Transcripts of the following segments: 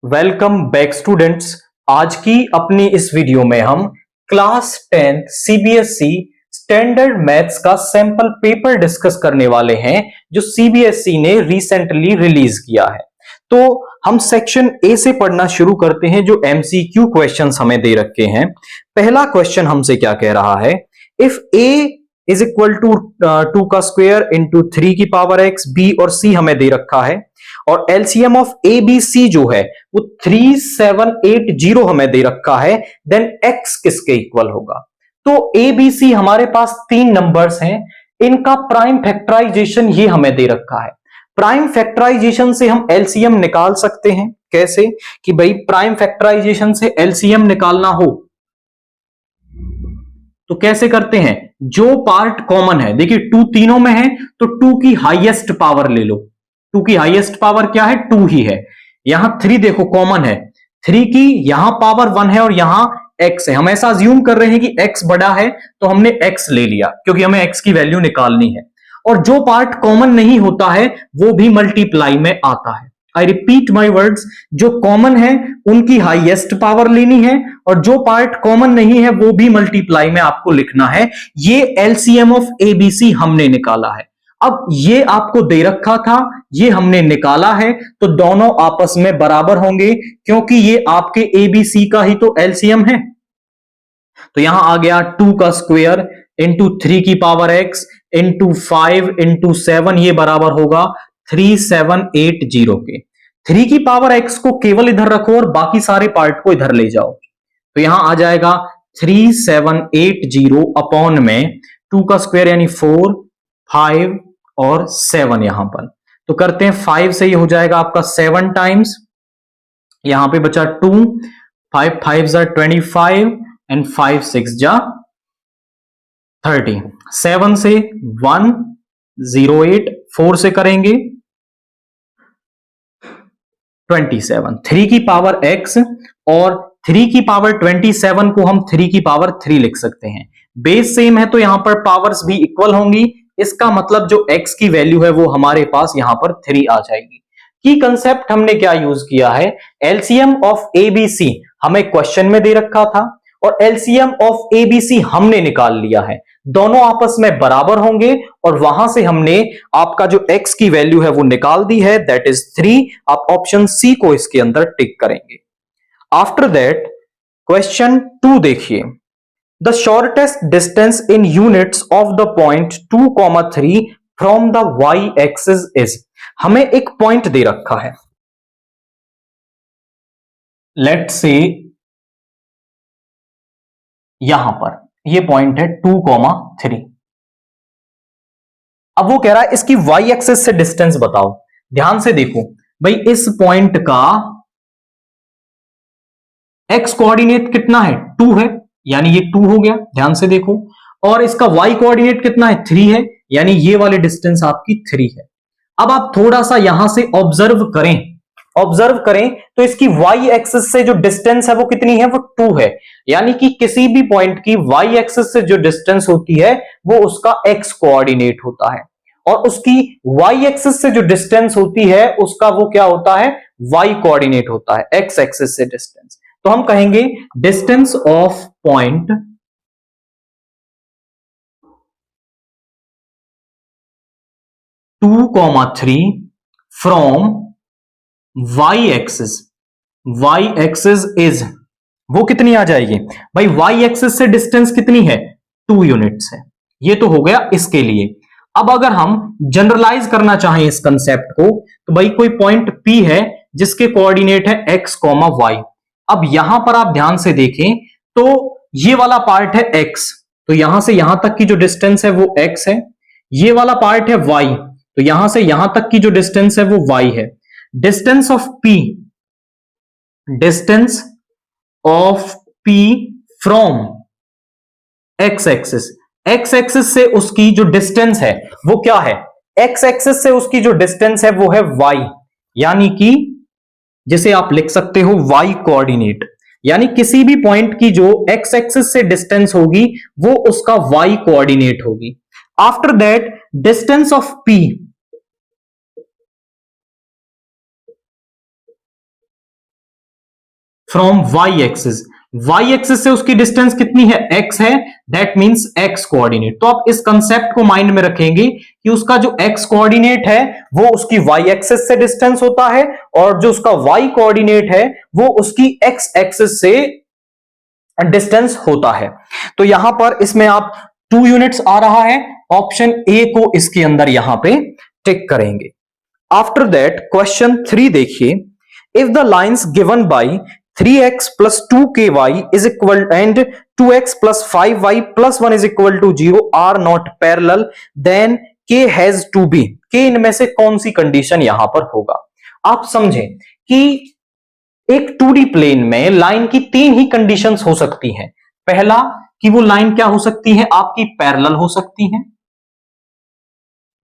Welcome back students. आज की अपनी इस वीडियो में हम क्लास 10 सीबीएसई स्टैंडर्ड मैथ्स का सैंपल पेपर डिस्कस करने वाले हैं जो सीबीएसई ने रिसेंटली रिलीज किया है। तो हम सेक्शन ए से पढ़ना शुरू करते हैं जो एमसीक्यू क्वेश्चंस हमें दे रखे हैं। पहला क्वेश्चन हमसे क्या कह रहा है, if A is equal to 2 का स्क्वायर इंटू 3 की पावर एक्स, बी और सी हमें दे रखा है और LCM of A B C जो है वो 3780 हमें दे रखा है, देन एक्स किसके इक्वल होगा। तो ए बी सी हमारे पास तीन नंबर्स हैं, इनका प्राइम फैक्टराइजेशन ये हमें दे रखा है। प्राइम फैक्टराइजेशन से हम एलसीएम निकाल सकते हैं। कैसे कि भाई प्राइम फैक्टराइजेशन से एलसीएम निकालना हो तो कैसे करते हैं, जो पार्ट कॉमन है, देखिए 2 तीनों में है तो 2 की हाईएस्ट पावर ले लो। 2 की हाईएस्ट पावर क्या है, 2 ही है। यहां 3 देखो कॉमन है, 3 की यहां पावर 1 है और यहां x है। हम ऐसा अज्यूम कर रहे हैं कि x बड़ा है तो हमने x ले लिया क्योंकि हमें x की वैल्यू निकालनी है। और जो पार्ट कॉमन नहीं होता है वो भी मल्टीप्लाई में आता है। आई रिपीट माई वर्ड्स, जो कॉमन है उनकी हाईएस्ट पावर लेनी है और जो पार्ट कॉमन नहीं है वो भी मल्टीप्लाई में आपको लिखना है। ये एलसीएम ऑफ एबीसी हमने निकाला है। अब ये आपको दे रखा था, ये हमने निकाला है, तो दोनों आपस में बराबर होंगे क्योंकि ये आपके एबीसी का ही तो एलसीएम है। तो यहां आ गया 2 का स्क्वायर इंटू 3 की पावर एक्स इंटू 5 इंटू 7, ये बराबर होगा 3780 के। 3 की पावर एक्स को केवल इधर रखो और बाकी सारे पार्ट को इधर ले जाओ, तो यहां आ जाएगा 3780 अपॉन में 2 का स्क्वायर यानी 4, 5 और 7 यहां पर। तो करते हैं 5 से, ये हो जाएगा आपका 7 टाइम्स, यहां पे बचा 2, 5 5 जा 25 एंड 5 6 जा 30। 7 से 108, 4 से करेंगे 27, 3 की पावर x और 3 की पावर 27 को हम 3 की पावर 3 लिख सकते हैं। बेस सेम है तो यहां पर पावर्स भी इक्वल होंगी, इसका मतलब जो x की वैल्यू है वो हमारे पास यहां पर 3 आ जाएगी। की कंसेप्ट हमने क्या यूज किया है, एलसीएम ऑफ एबीसी हमें क्वेश्चन में दे रखा था और एलसीएम ऑफ एबीसी हमने निकाल लिया है, दोनों आपस में बराबर होंगे और वहां से हमने आपका जो x की वैल्यू है वो निकाल दी है, दैट इज 3। आप ऑप्शन सी को इसके अंदर टिक करेंगे। आफ्टर दैट क्वेश्चन 2 देखिए, the shortest distance in units of the point 2,3 from the y axis is. हमें एक पॉइंट दे रखा है, लेट्स से यहां पर ये पॉइंट है 2,3। अब वो कह रहा है इसकी y एक्सिस से डिस्टेंस बताओ। ध्यान से देखो भाई, इस पॉइंट का x कोऑर्डिनेट कितना है, 2 है, यानी ये 2 हो गया, ध्यान से देखो। और इसका y कोऑर्डिनेट कितना है, 3 है, यानी ये वाली डिस्टेंस आपकी 3 है। अब आप थोड़ा सा यहां से ऑब्जर्व करें तो इसकी y एक्सिस से जो डिस्टेंस है वो कितनी है, वो 2 है। यानी कि किसी भी पॉइंट की y एक्सिस से जो डिस्टेंस होती है वो उसका x कोऑर्डिनेट होता है और उसकी y एक्सिस से जो डिस्टेंस होती है उसका वो क्या होता है, y कोऑर्डिनेट होता है, x एक्सिस से डिस्टेंस। तो हम कहेंगे distance of point 2,3 from y axis is, वो कितनी आ जाएगी भाई, y एक्सिस से डिस्टेंस कितनी है, 2 यूनिट्स है। ये तो हो गया इसके लिए। अब अगर हम जनरलाइज करना चाहें इस कंसेप्ट को तो भाई कोई पॉइंट P है जिसके कोऑर्डिनेट है x, y। अब यहां पर आप ध्यान से देखें तो ये वाला पार्ट है x, तो यहां से यहां तक की जो डिस्टेंस है वो x है। ये वाला पार्ट है y, तो यहां से यहां तक की जो डिस्टेंस है वो y है। Distance of P from x axis से उसकी जो डिस्टेंस है वो क्या है, x एक्सिस से उसकी जो डिस्टेंस है वो है y, यानी कि जिसे आप लिख सकते हो y कोऑर्डिनेट। यानी किसी भी पॉइंट की जो x एक्सिस से डिस्टेंस होगी वो उसका y कोऑर्डिनेट होगी। After that distance of P from Y axis, Y axis से उसकी डिस्टेंस कितनी है, x है, दैट मींस x कोऑर्डिनेट। तो आप इस कंसेप्ट को माइंड में रखेंगे कि उसका जो x कोऑर्डिनेट है वो उसकी y एक्सिस से डिस्टेंस होता है, और जो उसका y कोऑर्डिनेट है वो उसकी x एक्सिस से डिस्टेंस होता है। तो यहां पर इसमें आप 2 यूनिट्स आ रहा है, ऑप्शन ए को इसके अंदर यहां पे टिक करेंगे। आफ्टर दैट क्वेश्चन 3 देखिए, if the lines given by 3x plus 2ky is equal and 2x plus 5y plus 1 is equal to 0 are not parallel, then k has to be, k इनमें से कौन सी कंडीशन यहां पर होगा। आप समझें कि एक 2D प्लेन में लाइन की 3 ही कंडीशंस हो सकती हैं। पहला कि वो लाइन क्या हो सकती है, आपकी पैरेलल हो सकती है।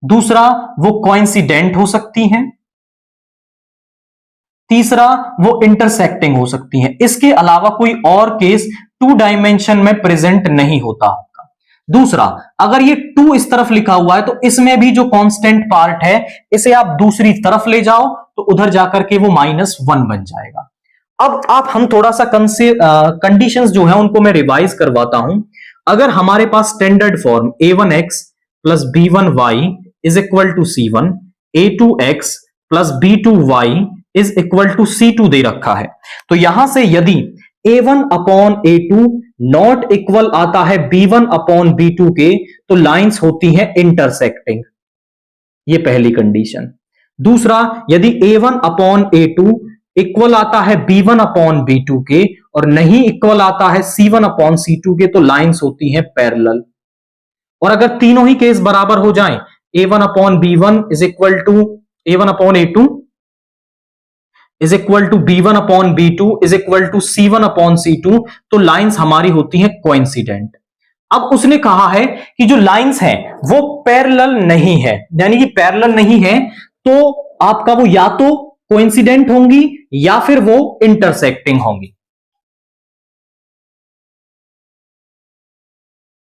दूसरा वो कोइंसिडेंट हो सकती हैं। तीसरा वो इंटरसेक्टिंग हो सकती हैं। इसके अलावा कोई और केस 2 डायमेंशन में प्रेजेंट नहीं होता आपका। दूसरा, अगर ये 2 इस तरफ लिखा हुआ है तो इसमें भी जो कांस्टेंट पार्ट है इसे आप दूसरी तरफ ले जाओ तो उधर जाकर के वो -1 बन जाएगा। अब हम थोड़ा सा कंडीशंस जो है उनको मैं रिवाइज करवाता हूं। अगर हमारे पास standard form a1x plus b1y is equal to c1, a2x plus b2y is equal to c2 दे रखा है, तो यहां से यदि a1 upon a2 not equal आता है b1 अपॉन b2 के, तो लाइंस होती हैं इंटरसेक्टिंग, ये पहली कंडीशन। दूसरा, यदि a1 अपॉन a2 इक्वल आता है b1 अपॉन b2 के और नहीं इक्वल आता है c1 अपॉन c2 के, तो लाइंस होती हैं पैरेलल। और अगर तीनों ही केस बराबर हो जाएं, a1 upon b1 is equal to a1 upon a2 is equal to b1 upon b2 is equal to c1 upon c2, तो लाइंस हमारी होती हैं कोइंसिडेंट। अब उसने कहा है कि जो लाइंस हैं वो पैरेलल नहीं है, यानी कि पैरेलल नहीं है तो आपका वो या तो कोइंसिडेंट होंगी या फिर वो इंटरसेक्टिंग होंगी,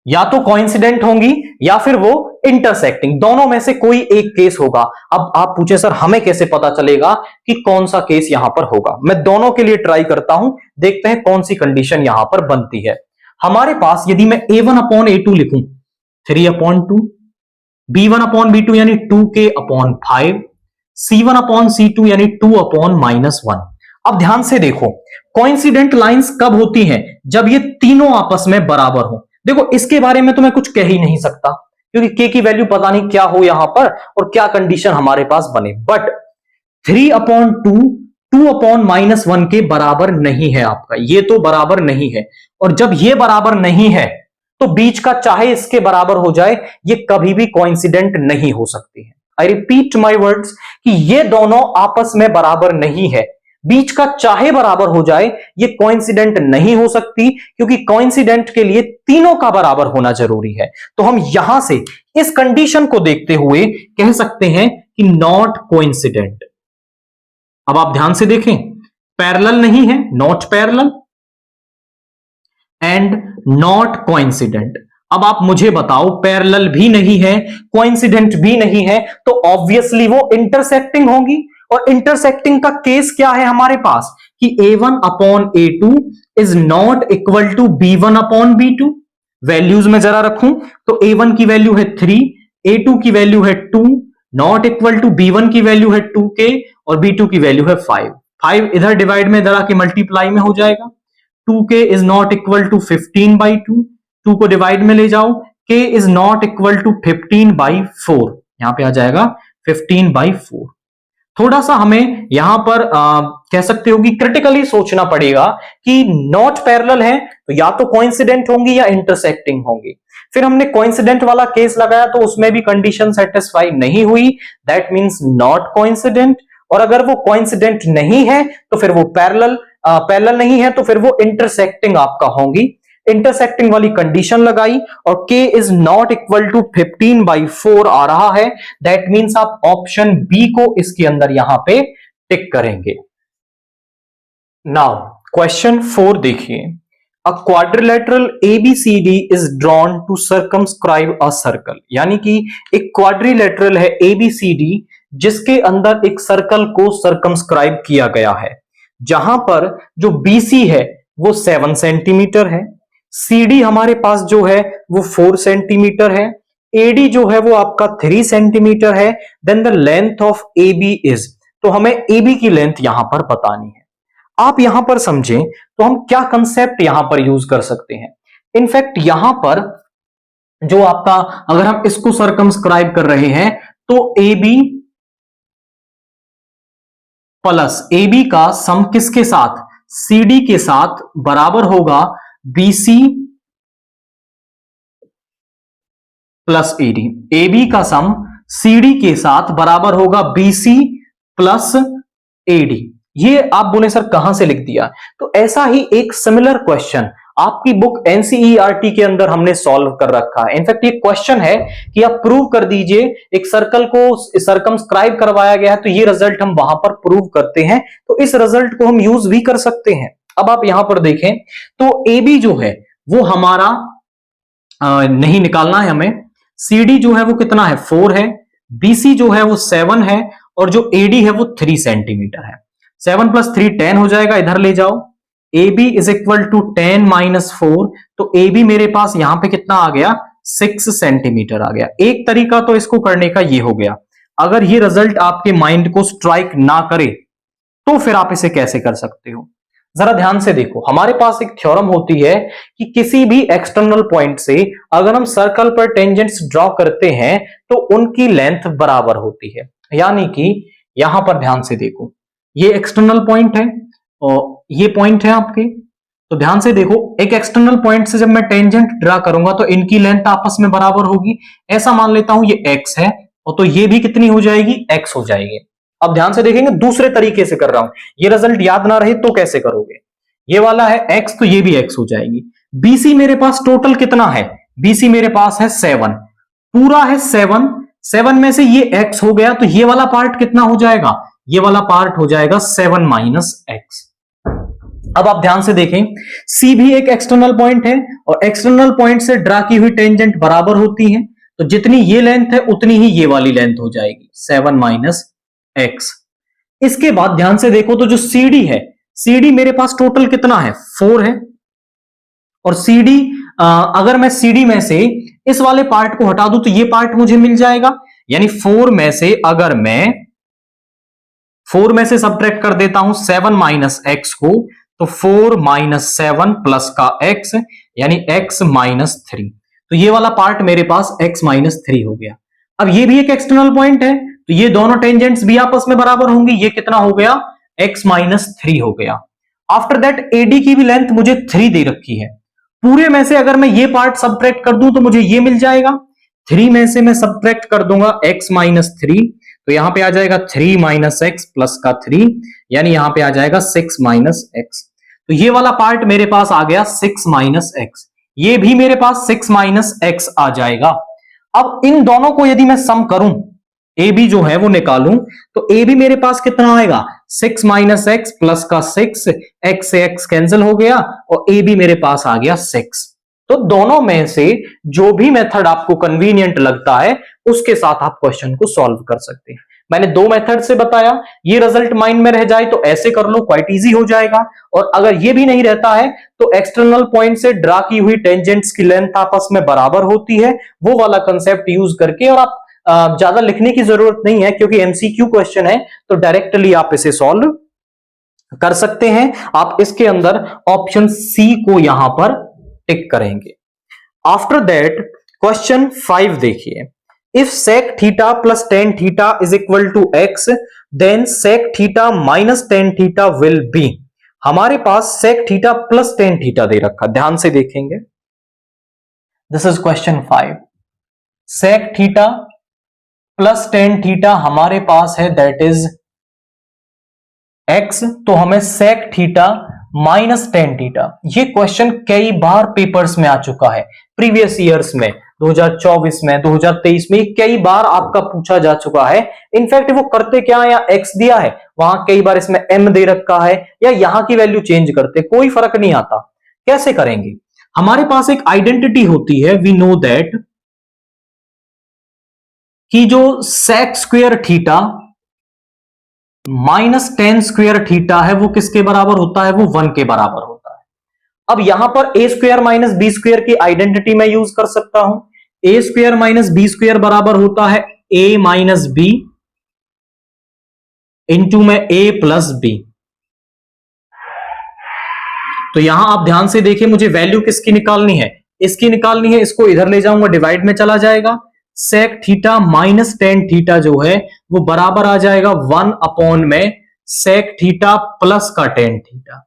या तो कोइंसिडेंट होंगी या फिर वो इंटरसेक्टिंग, दोनों में से कोई एक केस होगा। अब आप पूछे सर हमें कैसे पता चलेगा कि कौन सा केस यहां पर होगा। मैं दोनों के लिए ट्राई करता हूं, देखते हैं कौन सी कंडीशन यहां पर बनती है। हमारे पास यदि मैं a1 अपॉन a2 लिखूं 3 अपॉन 2, b1 अपॉन b2 यानी 2k upon 5, c1 upon c2 यानी 2 अपॉन -1। अब ध्यान से देखो, कोइंसिडेंट लाइंस कब होती हैं, जब ये तीनों आपस में बराबर हो। देखो इसके बारे में तो मैं कुछ कह ही नहीं सकता क्योंकि k की वैल्यू पता नहीं क्या हो यहां पर और क्या कंडीशन हमारे पास बने, बट 3 अपॉन 2 अपॉन -1 के बराबर नहीं है आपका, ये तो बराबर नहीं है। और जब ये बराबर नहीं है तो बीच का चाहे इसके बराबर हो जाए ये कभी भी कोइंसिडेंट नहीं हो सकती है। आई रिपीट माई वर्ड्स कि ये दोनों आपस में बराबर नहीं है, बीच का चाहे बराबर हो जाए ये कोइंसिडेंट नहीं हो सकती, क्योंकि कोइंसिडेंट के लिए तीनों का बराबर होना जरूरी है। तो हम यहां से इस कंडीशन को देखते हुए कह सकते हैं कि नॉट कोइंसिडेंट। अब आप ध्यान से देखें, पैरेलल नहीं है, not parallel and not coincident. अब आप मुझे बताओ, पैरेलल भी नहीं है, कोइंसिडेंट भी नहीं है, तो ऑब्वियसली वो इंटरसेक्टिंग होंगी। और इंटरसेक्टिंग का केस क्या है हमारे पास कि a1 upon a2 is not equal to b1 upon b2। Values में जरा रखूं तो a1 की वैल्यू है 3, a2 की वैल्यू है 2, नॉट इक्वल टू b1 की वैल्यू है 2k और b2 की वैल्यू है 5। 5 इधर डिवाइड में जरा के मल्टीप्लाई में हो जाएगा। 2k is not equal to 15/2, 2 को डिवाइड में ले जाओ, k is not equal to 15/4, यहां पे आ जाएगा 15/4। थोड़ा सा हमें यहां पर कह सकते हो कि क्रिटिकली सोचना पड़ेगा कि नॉट पैरेलल है तो या तो कोइंसिडेंट होंगी या इंटरसेक्टिंग होंगी। फिर हमने कोइंसिडेंट वाला केस लगाया तो उसमें भी कंडीशन सेटिस्फाई नहीं हुई, दैट मींस नॉट कोइंसिडेंट। और अगर वो कोइंसिडेंट नहीं है तो फिर वो पैरेलल नहीं है तो फिर वो इंटरसेक्टिंग आपका होंगी। इंटरसेक्टिंग वाली कंडीशन लगाई और k is not equal to 15/4 आ रहा है, दैट मींस आप ऑप्शन बी को इसके अंदर यहां पे टिक करेंगे। नाउ क्वेश्चन 4 देखिए, a quadrilateral ABCD is drawn to circumscribe a circle, यानी कि एक क्वाड्रिलेटरल है ABCD जिसके अंदर एक सर्कल को सर्कमस्क्राइब किया गया है। जहां पर जो BC है वो 7 सेंटीमीटर है, CD हमारे पास जो है वो 4 सेंटीमीटर है, AD जो है वो आपका 3 सेंटीमीटर है, then the length of AB is, तो हमें AB की लेंथ यहां पर बतानी है। आप यहां पर समझें तो हम क्या कंसेप्ट यहां पर यूज कर सकते हैं। इनफैक्ट यहां पर जो आपका, अगर हम इसको सर्कमस्क्राइब कर रहे हैं तो AB प्लस AB का सम किसके साथ, CD के साथ बराबर होगा BC प्लस AD। AB का सम CD के साथ बराबर होगा BC प्लस AD। ये आप बोले सर कहां से लिख दिया, तो ऐसा ही एक सिमिलर क्वेश्चन आपकी बुक एनसीईआरटी के अंदर हमने सॉल्व कर रखा है। इनफैक्ट ये क्वेश्चन है कि आप प्रूव कर दीजिए, एक सर्कल को सर्कमस्क्राइब करवाया गया है तो ये रिजल्ट हम वहां पर प्रूव करते हैं, तो इस रिजल्ट को हम यूज भी कर सकते हैं। अब आप यहां पर देखें तो AB जो है वो हमारा नहीं निकालना है हमें, CD जो है वो कितना है 4 है, BC जो है वो 7 है, और जो AD है वो 3 सेंटीमीटर है। 7 प्लस 3 10 हो जाएगा, इधर ले जाओ। AB is equal to 10 minus 4, तो AB मेरे पास यहां पे कितना आ गया 6 सेंटीमीटर आ गया। एक तरीका तो इसको करने का ये हो गया। अगर ये रिजल्ट आपके माइंड को स्ट्राइक ना करे तो फिर आप इसे कैसे कर सकते हो, जरा ध्यान से देखो। हमारे पास एक थ्योरम होती है कि किसी भी एक्सटर्नल पॉइंट से अगर हम सर्कल पर टेंजेंट्स ड्रॉ करते हैं तो उनकी लेंथ बराबर होती है। यानी कि यहां पर ध्यान से देखो, ये एक्सटर्नल पॉइंट है और ये पॉइंट है आपके, तो ध्यान से देखो, एक एक्सटर्नल पॉइंट से जब मैं टेंजेंट ड्रा करूंगा तो इनकी लेंथ आपस में बराबर होगी। ऐसा मान लेता हूं ये x है और तो ये भी कितनी हो जाएगी x हो जाएगी। अब ध्यान से देखेंगे, दूसरे तरीके से कर रहा हूं, ये रिजल्ट याद ना रहे तो कैसे करोगे, ये वाला है x तो ये भी x हो जाएगी। BC मेरे पास टोटल कितना है, BC मेरे पास है 7, पूरा है 7, 7 में से ये x हो गया तो ये वाला पार्ट कितना हो जाएगा, ये वाला पार्ट हो जाएगा 7 माइनस x। अब आप ध्यान से देखें, C भी एक एक्सटर्नल पॉइंट है और एक्सटर्नल पॉइंट से ड्रा की हुई टेंजेंट बराबर होती है, तो जितनी ये लेंथ है उतनी ही ये वाली लेंथ हो जाएगी 7 माइनस x। इसके बाद ध्यान से देखो तो जो CD है, CD मेरे पास टोटल कितना है 4 है, और CD अगर मैं CD में से इस वाले पार्ट को हटा दूं तो ये पार्ट मुझे मिल जाएगा। यानी 4 में से अगर मैं 4 में से सब्ट्रैक्ट कर देता हूं 7 माइनस x को, तो 4 माइनस 7 प्लस का x यानी x माइनस 3, तो ये वाला पार्ट मेरे पास x माइनस 3 हो गया। अब ये भी एक एक्सटर्नल पॉइंट है तो ये दोनों टेंजेंट्स भी आपस में बराबर होंगी, ये कितना हो गया x माइनस 3 हो गया। आफ्टर दैट AD की भी लेंथ मुझे 3 दे रखी है, पूरे में से अगर मैं ये पार्ट सब्ट्रैक्ट कर दूं तो मुझे ये मिल जाएगा, 3 में से मैं सब्ट्रैक्ट कर दूंगा x माइनस 3, तो यहां पे आ जाएगा 3 माइनस एक्स प्लस का 3, यानी यहां पे आ जाएगा 6 माइनस एक्स। तो ये वाला पार्ट मेरे पास आ गया 6 माइनस एक्स, ये भी मेरे पास 6 माइनस एक्स आ जाएगा। अब इन दोनों को यदि मैं सम करूं, ए बी जो है वो निकालूं, तो ए बी मेरे पास कितना आएगा 6 माइनस एक्स प्लस का 6, एक्स से एक्स कैंसिल हो गया और ए बी मेरे पास आ गया 6। तो दोनों में से जो भी मेथड आपको कन्वीनियंट लगता है उसके साथ आप क्वेश्चन को सॉल्व कर सकते हैं। मैंने 2 मेथड से बताया, ये रिजल्ट माइंड में रह जाए तो ऐसे कर लो, क्वाइट इजी हो जाएगा। और अगर ये भी नहीं रहता है तो एक्सटर्नल पॉइंट से ड्रा की हुई टेंजेंट्स की लेंथ आपस में बराबर होती है, वो वाला कंसेप्ट यूज करके, और आप ज्यादा लिखने की जरूरत नहीं है क्योंकि एमसीक्यू क्वेश्चन है, तो डायरेक्टली आप इसे सॉल्व कर सकते हैं। आप इसके अंदर ऑप्शन सी को यहां पर टिक करेंगे। आफ्टर दैट क्वेश्चन 5 देखिए, if sec theta plus tan theta is equal to x, then sec theta minus tan theta will be. हमारे पास sec theta plus tan theta दे रखा, ध्यान से देखेंगे, this is question 5। sec theta plus tan theta हमारे पास है, दैट इज x, तो हमें sec theta minus tan theta, ये क्वेश्चन कई बार पेपर्स में आ चुका है, प्रीवियस ईयर्स में 2024 में 2023 में कई बार आपका पूछा जा चुका है। इनफैक्ट वो करते क्या है, या x दिया है वहां कई बार इसमें m दे रखा है, या यहां की वैल्यू चेंज करते, कोई फर्क नहीं आता। कैसे करेंगे, हमारे पास एक आइडेंटिटी होती है, वी नो दैट कि जो sec square theta minus ten square theta है वो किसके बराबर होता है, वो 1 के बराबर होता है। अब यहां पर ए स्क्वायर माइनस बी स्क्वायर की आइडेंटिटी मैं यूज कर सकता हूं। ए स्क्वायर माइनस बी स्क्वायर बराबर होता है ए माइनस बी इंटू में ए प्लस बी। तो यहां आप ध्यान से देखिए, मुझे वैल्यू किसकी निकालनी है, इसकी निकालनी है। इसको इधर ले जाऊंगा, डिवाइड में चला जाएगा। Sec theta minus tan theta जो है वो बराबर आ जाएगा 1 अपॉन में सेक थीटा प्लस का टेन थीटा।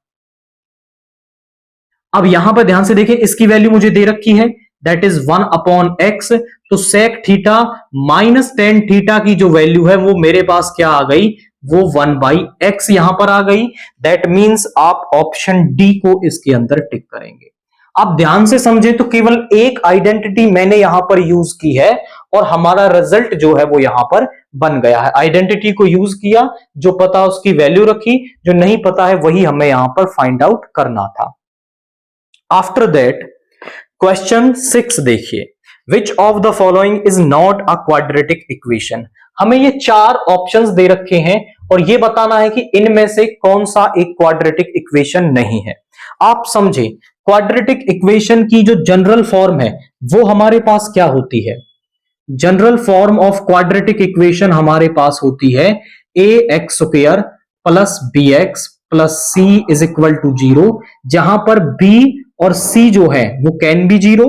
अब यहां पर ध्यान से देखिए, इसकी वैल्यू मुझे दे रखी है, दैट इज 1 अपॉन एक्स। तो sec theta minus tan theta की जो वैल्यू है वो मेरे पास क्या आ गई, वो 1 बाई एक्स यहां पर आ गई। दैट मीन्स आप ऑप्शन डी को इसके अंदर टिक करेंगे। आप ध्यान से समझे तो केवल एक आइडेंटिटी मैंने यहां पर यूज की है और हमारा रिजल्ट जो है वो यहां पर बन गया है। आइडेंटिटी को यूज किया, जो पता उसकी वैल्यू रखी, जो नहीं पता है वही हमें यहां पर फाइंड आउट करना था। आफ्टर दैट क्वेश्चन 6 देखिए, which of the following is not a quadratic equation. हमें ये 4 ऑप्शंस दे रखे हैं और ये बताना है कि इनमें से कौन सा एक क्वाड्रेटिक इक्वेशन नहीं है। आप समझे, क्वाड्रेटिक इक्वेशन की जो जनरल फॉर्म है वो हमारे पास क्या होती है, general form of quadratic equation हमारे पास होती है A X square plus B X plus C is equal to 0, जहां पर बी और सी जो है वो can be 0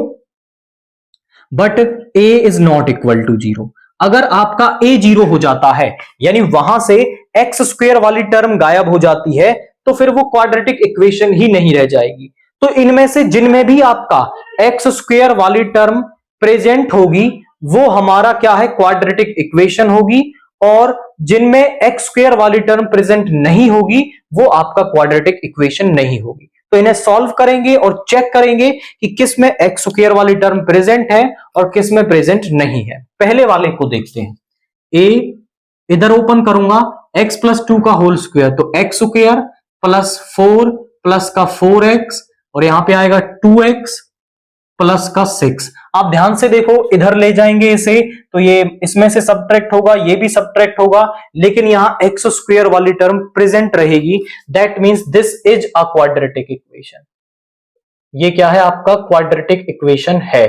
but A is not equal to 0। अगर आपका ए 0 हो जाता है, यानी वहां से एक्स स्क्वायर वाली टर्म गायब हो जाती है, तो फिर वो क्वाड्रेटिक इक्वेशन ही नहीं रह जाएगी। तो इनमें से जिनमें भी आपका एक्स स्क्वायर वाली टर्म प्रेजेंट होगी वो हमारा क्या है, क्वाड्रेटिक इक्वेशन होगी, और जिनमें एक्स स्क्वायर वाली टर्म प्रेजेंट नहीं होगी वो आपका क्वाड्रेटिक इक्वेशन नहीं होगी। तो इन्हें सॉल्व करेंगे और चेक करेंगे कि किस में एक्स स्क्वायर वाली टर्म प्रेजेंट है और किस में प्रेजेंट नहीं है। पहले वाले को देखते हैं। ए इधर ओपन करूंगा, एक्स प्लस 2 का होल स्क्वायर, तो एक्स स्क्वायर प्लस 4 प्लस का 4x और यहां पे आएगा 2x प्लस का 6। आप ध्यान से देखो, इधर ले जाएंगे इसे तो ये इसमें से सब्ट्रैक्ट होगा, ये भी सब्ट्रैक्ट होगा, लेकिन यहां एक्स स्क्वायर वाली टर्म प्रेजेंट रहेगी। That means this is a quadratic equation. ये क्या है, आपका क्वाड्रेटिक इक्वेशन है।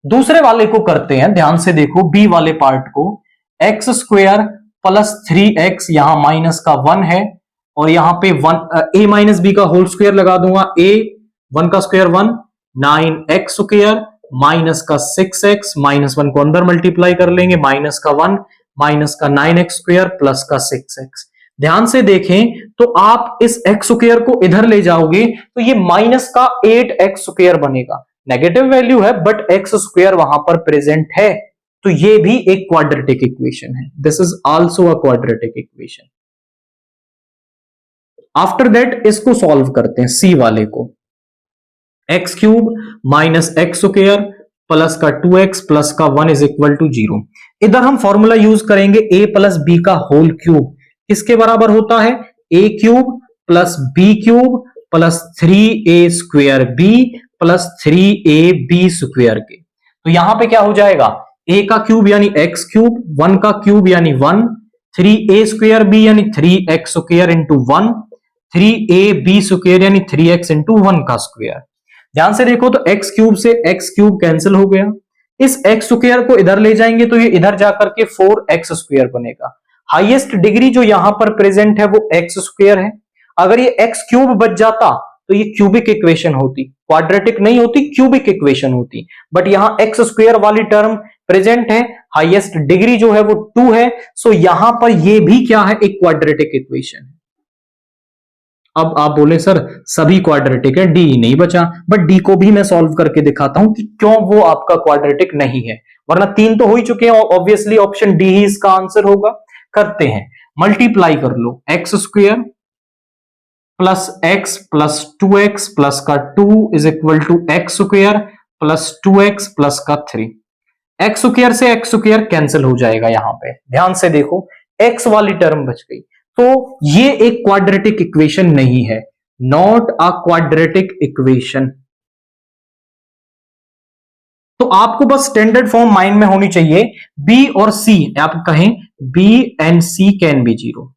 दूसरे वाले को करते हैं, ध्यान से देखो बी वाले पार्ट को। एक्स स्क्वायर प्लस 3x, यहां माइनस का 1 है और यहां पे 1 a माइनस बी का होल स्क्वायर लगा दूंगा। a 1 का स्क्वायर 1, 9x स्क्वायर माइनस का 6x, माइनस 1 को अंदर मल्टीप्लाई कर लेंगे, माइनस का 1 माइनस का 9x स्क्वायर प्लस का 6x। ध्यान से देखें तो आप इस x स्क्वायर को इधर ले जाओगे तो ये माइनस का 8x स्क्वायर बनेगा। नेगेटिव वैल्यू है बट x स्क्वायर वहां पर प्रेजेंट है, तो ये भी एक क्वाड्रेटिक इक्वेशन है। This is also a quadratic equation. After that इसको सॉल्व करते हैं, सी वाले को। X cube minus x square plus का 2x प्लस का 1 इज इक्वल टू 0। इधर हम फॉर्मूला यूज करेंगे a प्लस बी का होल क्यूब, किसके बराबर होता है, a cube plus B cube plus 3a square B plus 3ab square के। तो यहां पे क्या हो जाएगा, a का क्यूब यानी x क्यूब, 1 का क्यूब यानी 1, 3a स्क्वायर b यानी 3x square into 1, 3ab square यानी 3x इंटू 1 का स्क्वायर। ध्यान से देखो तो x क्यूब से x क्यूब कैंसिल हो गया, इस x स्क्वायर को इधर ले जाएंगे तो ये इधर जाकर के 4x स्क्वायर बनेगा। हाईएस्ट डिग्री जो यहां पर प्रेजेंट है वो x स्क्वायर है। अगर ये x क्यूब बच जाता तो ये क्यूबिक इक्वेशन होती, क्वाड्रेटिक नहीं होती, क्यूबिक इक्वेशन होती। बट यहां x स्क्वायर वाली टर्म प्रेजेंट है, हाईएस्ट डिग्री जो है वो 2 है, सो यहां पर ये भी क्या है, एक क्वाड्रेटिक इक्वेशन है। अब आप बोले सर सभी क्वाड्रेटिक है, डी नहीं बचा, बट डी को भी मैं सॉल्व करके दिखाता हूं कि क्यों वो आपका क्वाड्रेटिक नहीं है, वरना 3 तो हो ही चुके हैं, ऑब्वियसली ऑप्शन डी ही इसका आंसर होगा। करते हैं, मल्टीप्लाई कर लो, X square plus X plus 2x plus का 2 is equal to X square plus 2x plus का 3। एक्स स्क्वायर से एक्स स्क्वायर कैंसिल हो जाएगा, यहां पे ध्यान से देखो x वाली टर्म बच गई, तो ये एक क्वाड्रेटिक इक्वेशन नहीं है, नॉट अ क्वाड्रेटिक इक्वेशन। तो आपको बस स्टैंडर्ड फॉर्म माइंड में होनी चाहिए, b और c, आप कहें b and c can be 0।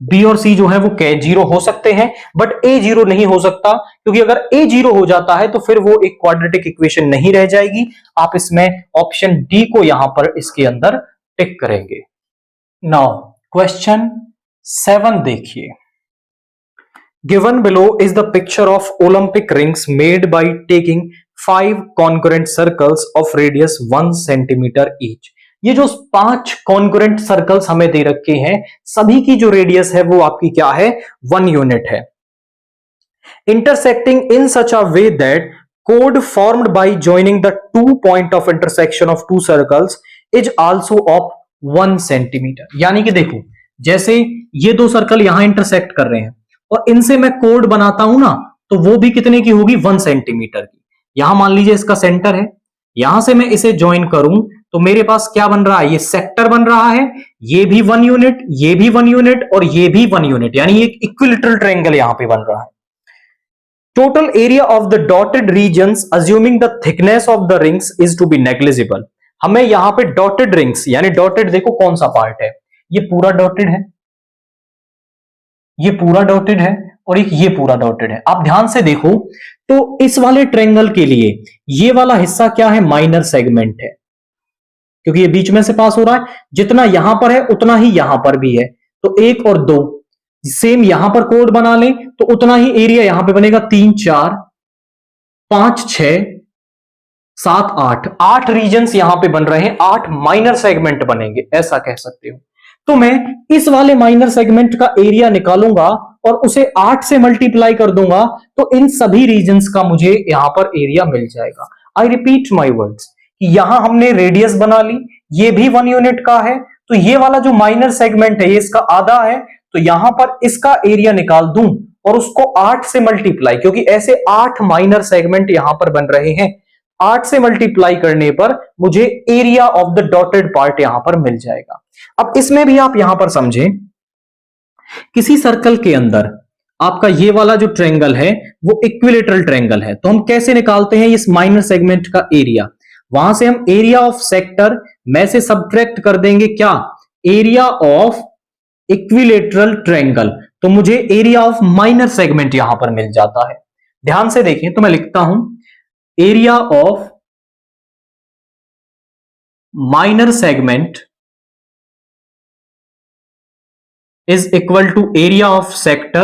B और सी जो है वो जीरो हो सकते हैं, बट ए जीरो नहीं हो सकता, क्योंकि अगर ए जीरो हो जाता है तो फिर वो एक क्वाड्रेटिक इक्वेशन नहीं रह जाएगी। आप इसमें ऑप्शन डी को यहां पर इसके अंदर टिक करेंगे। नाउ क्वेश्चन 7 देखिए। Given below is the picture of Olympic rings made by taking 5 concurrent circles of radius 1 centimetre each. ये जो 5 कॉन्करेंट सर्कल्स हमें दे रखे हैं, सभी की जो रेडियस है वो आपकी क्या है, 1 यूनिट है। Intersecting in such a way that code formed by joining the 2 point of intersection of 2 circles is also of 1 centimetre. यानी कि देखो, जैसे ये 2 सर्कल यहां इंटरसेक्ट कर रहे हैं और इनसे मैं कोड बनाता हूं ना, तो वो भी कितने की होगी, 1 सेंटीमीटर की। यहां मान लीजिए इसका सेंटर है, यहां से मैं इसे ज्वाइन करूं तो मेरे पास क्या बन रहा है, ये सेक्टर बन रहा है, ये भी 1 यूनिट, ये भी 1 यूनिट और ये भी 1 यूनिट, यानी एक इक्विलेटरल ट्रायंगल यहां पे बन रहा है। Total area of the dotted regions assuming the thickness of the rings is to be negligible. हमें यहां पे डॉटेड रिंग्स, यानी डॉटेड देखो कौन सा पार्ट है, ये पूरा डॉटेड है, ये पूरा डॉटेड है और एक ये पूरा डॉटेड है। आप ध्यान से देखो तो इस वाले ट्रायंगल के लिए ये वाला हिस्सा क्या है, माइनर सेगमेंट है, क्योंकि ये बीच में से पास हो रहा है। जितना यहां पर है उतना ही यहां पर भी है, तो 1 और 2 सेम यहां पर कोड बना लें तो उतना ही एरिया यहां पे बनेगा। 3 4 5 6 7 8 8 रीजन्स यहां पे बन रहे हैं, 8 माइनर सेगमेंट बनेंगे, ऐसा कह सकते हो। तो मैं इस वाले माइनर सेगमेंट का एरिया निकालूंगा और उसे 8 से मल्टीप्लाई कर दूंगा, तो इन सभी रीजन्स का मुझे यहां पर एरिया मिल जाएगा। आई रिपीट माई वर्ड्स, यहां हमने रेडियस बना ली, ये भी 1 यूनिट का है, तो ये वाला जो माइनर सेगमेंट है ये इसका आधा है, तो यहां पर इसका एरिया निकाल दूं और उसको 8 से मल्टीप्लाई, क्योंकि ऐसे 8 माइनर सेगमेंट यहां पर बन रहे हैं, 8 से मल्टीप्लाई करने पर मुझे area of the dotted part यहां पर मिल जाएगा। अब इसमें भी आप यहां पर समझें, किसी सर्कल के अंदर आपका ये वाला जो ट्रायंगल है वो इक्विलेटरल ट्रायंगल है, तो हम कैसे निकालते हैं इस माइनर सेगमेंट का एरिया, वहां से हम एरिया ऑफ सेक्टर में से सब्ट्रैक्ट कर देंगे क्या, एरिया ऑफ इक्विलेटरल ट्रायंगल, तो मुझे एरिया ऑफ माइनर सेगमेंट यहां पर मिल जाता है। ध्यान से देखें तो मैं लिखता हूं, area of minor segment is equal to area of sector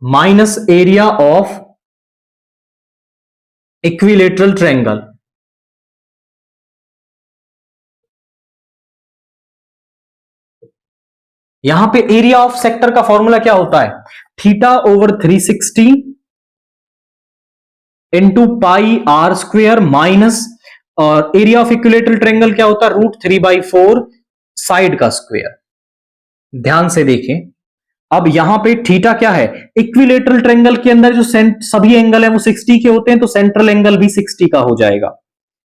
minus area of equilateral triangle। यहां पे एरिया ऑफ सेक्टर का फॉर्मूला क्या होता है, theta over 360 into pi r square minus, और एरिया ऑफ इक्विलेटरल ट्रायंगल क्या होता है, √3/4 साइड का स्क्वायर। ध्यान से देखें, अब यहां पे थीटा क्या है, इक्विलेटरल ट्रायंगल के अंदर जो सभी एंगल है वो 60 के होते हैं, तो सेंट्रल एंगल भी 60 का हो जाएगा।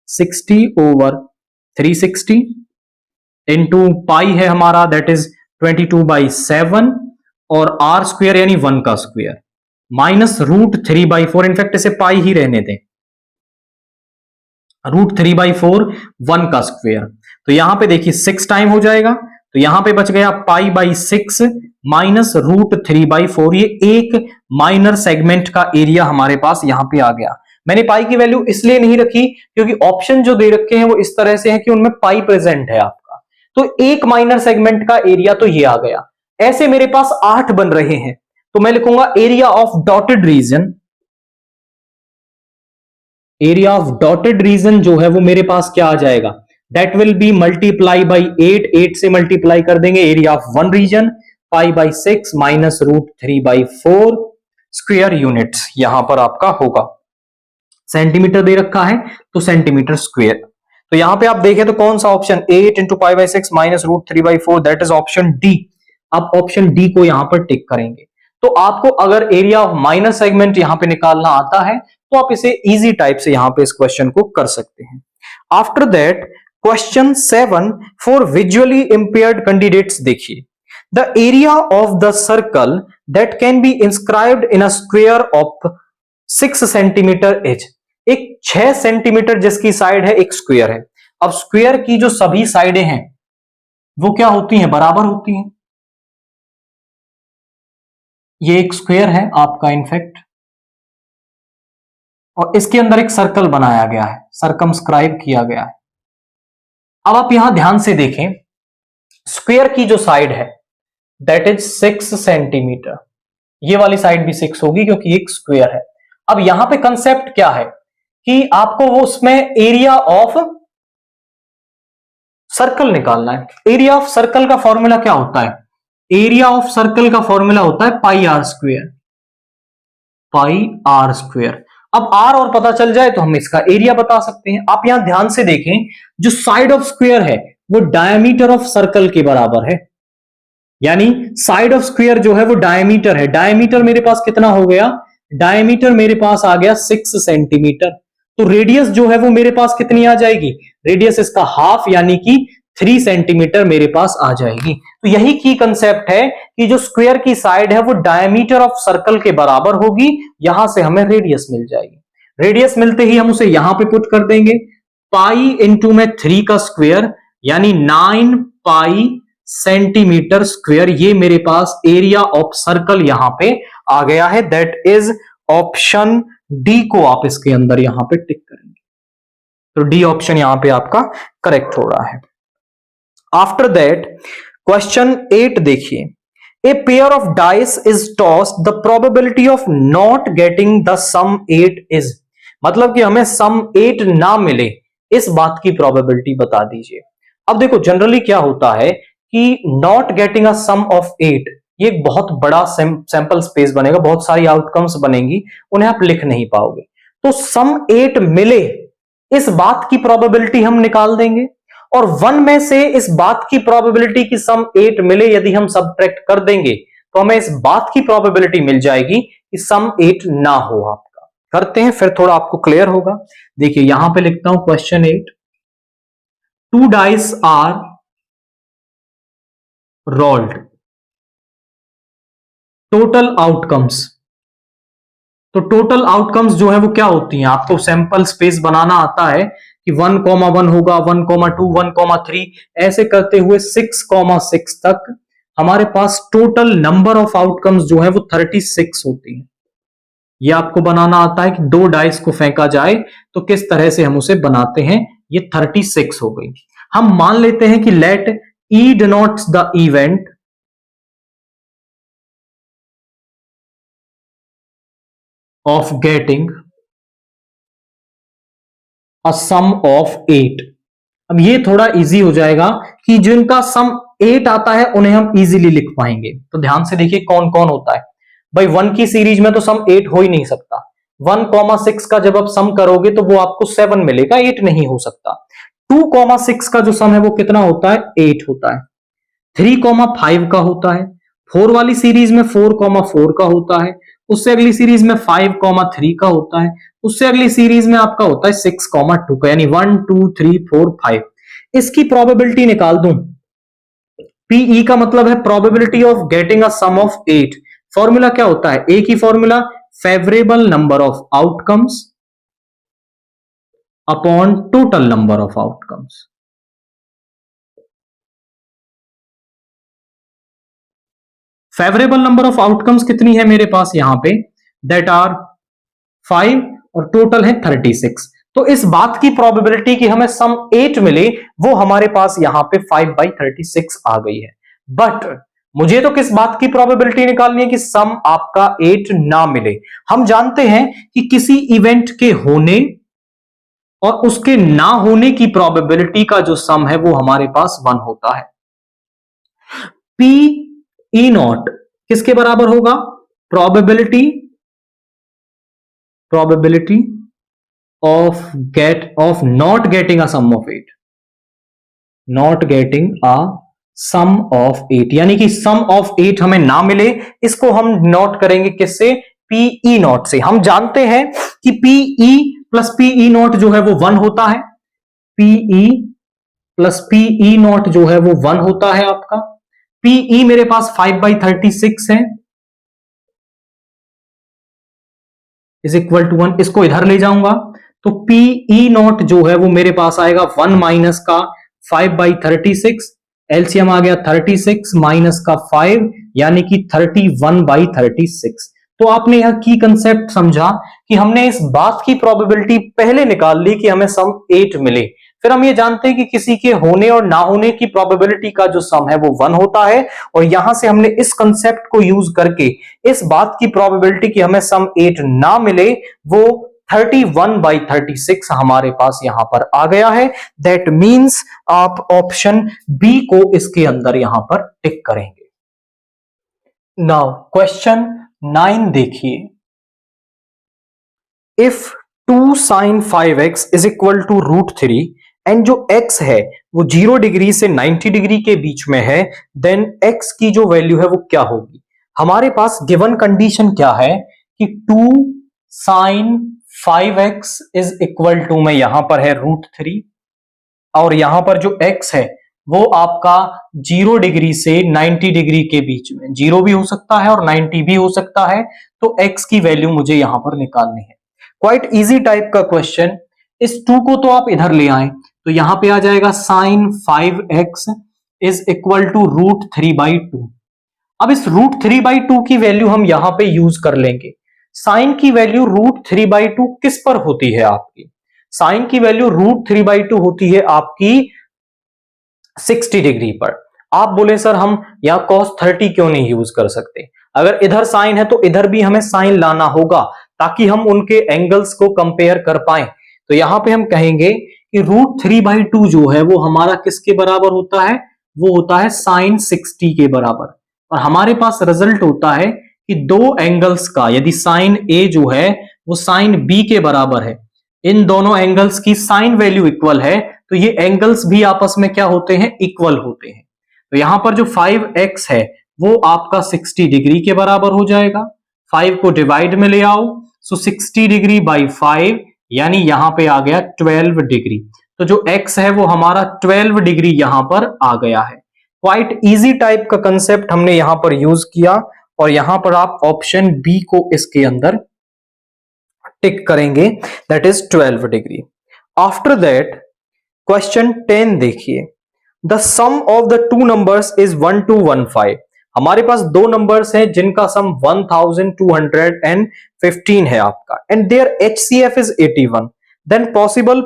60 ओवर 360 इंटू पाई है हमारा, दैट इज 22/7 और आर स्क्वायर यानी 1 का स्क्वायर माइनस √3/4, इनफैक्ट इसे पाई ही रहने दें, √3/4 1 का स्क्वायर, तो यहां पे देखिए 6 टाइम हो जाएगा, तो यहां पे बच गया π/6 माइनस √3/4। ये एक माइनर सेगमेंट का एरिया हमारे पास यहां पे आ गया। मैंने पाई की वैल्यू इसलिए नहीं रखी क्योंकि ऑप्शन जो दे रखे हैं वो इस तरह से है कि उनमें पाई प्रेजेंट है आपका, तो एक माइनर सेगमेंट का एरिया तो ये आ गया। ऐसे मेरे पास 8 बन रहे हैं, तो मैं लिखूंगा area of dotted region, area of dotted region जो है वो मेरे पास क्या आ जाएगा, that will be multiply by 8 से मल्टीप्लाई कर देंगे area of 1 region, π/6 minus √3/4 square units यहां पर आपका होगा। सेंटीमीटर दे रखा है तो सेंटीमीटर स्क्वायर, तो यहां पे आप देखें तो कौन सा option, 8 into π/6 minus √3/4, that is option D. आप ऑप्शन डी को यहां पर टिक करेंगे। तो आपको अगर एरिया ऑफ माइनर सेगमेंट यहां पे निकालना आता है तो आप इसे इजी टाइप से यहां पे इस क्वेश्चन को कर सकते हैं। After that question 7 for visually impaired candidates देखिए, the area of the circle that can be inscribed in a square of 6 centimetre edge, एक 6 सेंटीमीटर जिसकी साइड है एक स्क्वायर है। अब स्क्वायर की जो सभी साइडें हैं वो क्या होती हैं, बराबर होती हैं। ये एक स्क्वायर है आपका इनफैक्ट, और इसके अंदर एक सर्कल बनाया गया है, सर्कमस्क्राइब किया गया है। अब आप यहां ध्यान से देखें, स्क्वायर की जो साइड है दैट इज 6 सेंटीमीटर, ये वाली साइड भी 6 होगी क्योंकि एक स्क्वायर है। अब यहां पे कंसेप्ट क्या है कि आपको वो उसमें एरिया ऑफ सर्कल निकालना है। एरिया ऑफ सर्कल का फॉर्मूला क्या होता है, एरिया ऑफ सर्कल का फॉर्मूला होता है pi R square, pi R square. अब आर और पता चल जाए तो हम इसका एरिया बता सकते हैं। आप यहां ध्यान से देखें, जो साइड ऑफ स्क्वायर है वो डायमीटर ऑफ सर्कल के बराबर है, यानी साइड ऑफ स्क्वायर जो है वो डायमीटर है। डायमीटर मेरे पास कितना हो गया, डायमीटर मेरे पास आ गया 6 सेंटीमीटर। तो रेडियस जो है वो मेरे पास कितनी आ जाएगी, रेडियस इसका हाफ यानी कि 3 सेंटीमीटर मेरे पास आ जाएगी। तो यही की कंसेप्ट है कि जो स्क्वायर की साइड है वो डायमीटर ऑफ सर्कल के बराबर होगी, यहां से हमें रेडियस मिल जाएगी। रेडियस मिलते ही हम उसे यहां पे पुट कर देंगे, पाई इंटू में 3 का स्क्वायर यानी 9 पाई सेंटीमीटर स्क्वायर, ये मेरे पास एरिया ऑफ सर्कल यहां पे आ गया है। दैट इज ऑप्शन डी को आप इसके अंदर यहां पे टिक करेंगे, तो डी ऑप्शन यहां पे आपका करेक्ट हो रहा है। आफ्टर दैट क्वेश्चन 8 देखिए, a pair of dice is tossed, the probability of not getting the sum 8 is, मतलब कि हमें सम 8 ना मिले इस बात की प्रोबेबिलिटी बता दीजिए। अब देखो जनरली क्या होता है कि not getting a sum of 8 ये एक बहुत बड़ा सैंपल स्पेस बनेगा, बहुत सारी आउटकम्स बनेंगी, उन्हें आप लिख नहीं पाओगे। तो सम 8 मिले इस बात की प्रोबेबिलिटी हम निकाल देंगे, और 1 में से इस बात की प्रोबेबिलिटी कि सम 8 मिले यदि हम सब्ट्रैक्ट कर देंगे तो हमें इस बात की प्रोबेबिलिटी मिल जाएगी कि सम 8 ना हो आपका। करते हैं फिर थोड़ा आपको क्लियर होगा। देखिए यहां पे लिखता हूं question 8, 2 dice are rolled, total outcomes, तो टोटल आउटकम्स जो है वो क्या होती हैं, आपको सैंपल स्पेस बनाना आता है कि 1,1 होगा, 1,2, 1,3 ऐसे करते हुए 6,6 तक हमारे पास टोटल नंबर ऑफ आउटकम्स जो है वो 36 होती हैं। ये आपको बनाना आता है कि 2 डाइस को फेंका जाए तो किस तरह से हम उसे बनाते हैं, ये 36 हो गई। हम मान लेते हैं कि let E denotes the event of getting a sum of 8। अब ये थोड़ा इजी हो जाएगा कि जिनका सम 8 आता है उन्हें हम इजीली लिख पाएंगे। तो ध्यान से देखिए कौन कौन होता है भाई, 1 की सीरीज में तो सम 8 हो ही नहीं सकता। 1,6 का जब आप सम करोगे तो वो आपको 7 मिलेगा, 8 नहीं हो सकता। 2,6 का जो सम है वो कितना होता है, 8 होता है। 3,5 का होता है, 4 वाली सीरीज में 4,4 का होता है, उससे अगली सीरीज में 5,3 का होता है, उससे अगली सीरीज में आपका होता है 6,2 का, यानी 1 2 3 4 5। इसकी प्रोबेबिलिटी निकाल दूं, पीई का मतलब है probability of getting a sum of 8। Formula क्या होता है, एक ही formula, favourable number of outcomes upon total number of outcomes. Favourable number of outcomes कितनी है मेरे पास यहां पे, दैट आर 5 और टोटल है 36। तो इस बात की प्रोबेबिलिटी कि हमें सम 8 मिले वो हमारे पास यहां पे 5/36 आ गई है। बट मुझे तो किस बात की प्रोबेबिलिटी निकालनी है कि सम आपका 8 ना मिले। हम जानते हैं कि किसी इवेंट के होने और उसके ना होने की प्रोबेबिलिटी का जो सम है वो हमारे पास 1 होता है। पी ई नॉट किसके बराबर होगा, probability of not getting a sum of 8, not getting a sum of 8, यानी कि सम ऑफ 8 हमें ना मिले, इसको हम नोट करेंगे किससे, पीई नॉट से। हम जानते हैं कि पीई प्लस पीई नॉट जो है वो 1 होता है, पीई प्लस पीई नॉट जो है वो 1 होता है आपका। पीई मेरे पास 5/36 है, इज इक्वल टू 1, इसको इधर ले जाऊंगा तो पीई नॉट जो है वो मेरे पास आएगा 1 माइनस का 5/36, एलसीएम आ गया 36 माइनस का 5 यानी कि 31/36। तो आपने यह की कंसेप्ट समझा कि हमने इस बात की प्रोबेबिलिटी पहले निकाल ली कि हमें सम 8 मिले। फिर हम ये जानते हैं कि किसी के होने और ना होने की प्रोबेबिलिटी का जो सम है वो 1 होता है, और यहां से हमने इस कंसेप्ट को यूज करके इस बात की प्रोबेबिलिटी कि हमें सम 8 ना मिले वो 31/36 हमारे पास यहां पर आ गया है। दैट मींस आप ऑप्शन बी को इसके अंदर यहां पर टिक करेंगे। नाउ क्वेश्चन 9 देखिए, if 2 sin 5x is equal to √3 and जो x है वो 0 डिग्री से 90 डिग्री के बीच में है, देन x की जो वैल्यू है वो क्या होगी। हमारे पास गिवन कंडीशन क्या है कि 2 sin 5x is equal to में यहां पर है √3 और यहां पर जो x है वो आपका 0 डिग्री से 90 डिग्री के बीच में, 0 भी हो सकता है और 90 भी हो सकता है, तो x की वैल्यू मुझे यहां पर निकालनी है। क्वाइट इजी टाइप का क्वेश्चन। इस 2 को तो आप इधर ले आए तो यहां पे आ जाएगा sin 5x is equal to √3/2। अब इस √3/2 की वैल्यू हम यहां पे यूज कर लेंगे। साइन की वैल्यू √3/2 किस पर होती है आपकी? साइन की वैल्यू √3/2 होती है आपकी 60 डिग्री पर। आप बोले सर हम यहां cos 30 क्यों नहीं यूज कर सकते? अगर इधर साइन है तो इधर भी हमें साइन लाना होगा ताकि हम उनके एंगल्स को कंपेयर कर पाए। तो यहां पे हम कहेंगे कि √3/2 जो है वो हमारा किसके बराबर होता है? वो होता है sin 60 के बराबर। और हमारे पास रिजल्ट होता है कि दो एंगल्स का यदि साइन ए जो है वो साइन बी के बराबर है, इन दोनों एंगल्स की साइन वैल्यू इक्वल है, तो ये एंगल्स भी आपस में क्या होते हैं? इक्वल होते हैं। तो यहां पर जो 5x है वो आपका 60 डिग्री के बराबर हो जाएगा। 5 को डिवाइड में ले आओ, सो 60 डिग्री बाई 5 यानी यहां पे आ गया 12 डिग्री। तो जो x है वो हमारा 12 डिग्री यहां पर आ गया है। क्वाइट इजी टाइप का कंसेप्ट हमने यहां पर यूज किया, और यहां पर आप ऑप्शन बी को इसके अंदर टिक करेंगे, that is 12 degree. After that question 10 देखिए, the sum of the two numbers is 1215। हमारे पास दो नंबर्स हैं जिनका सम 1215 है आपका, and their HCF is 81। Then the possible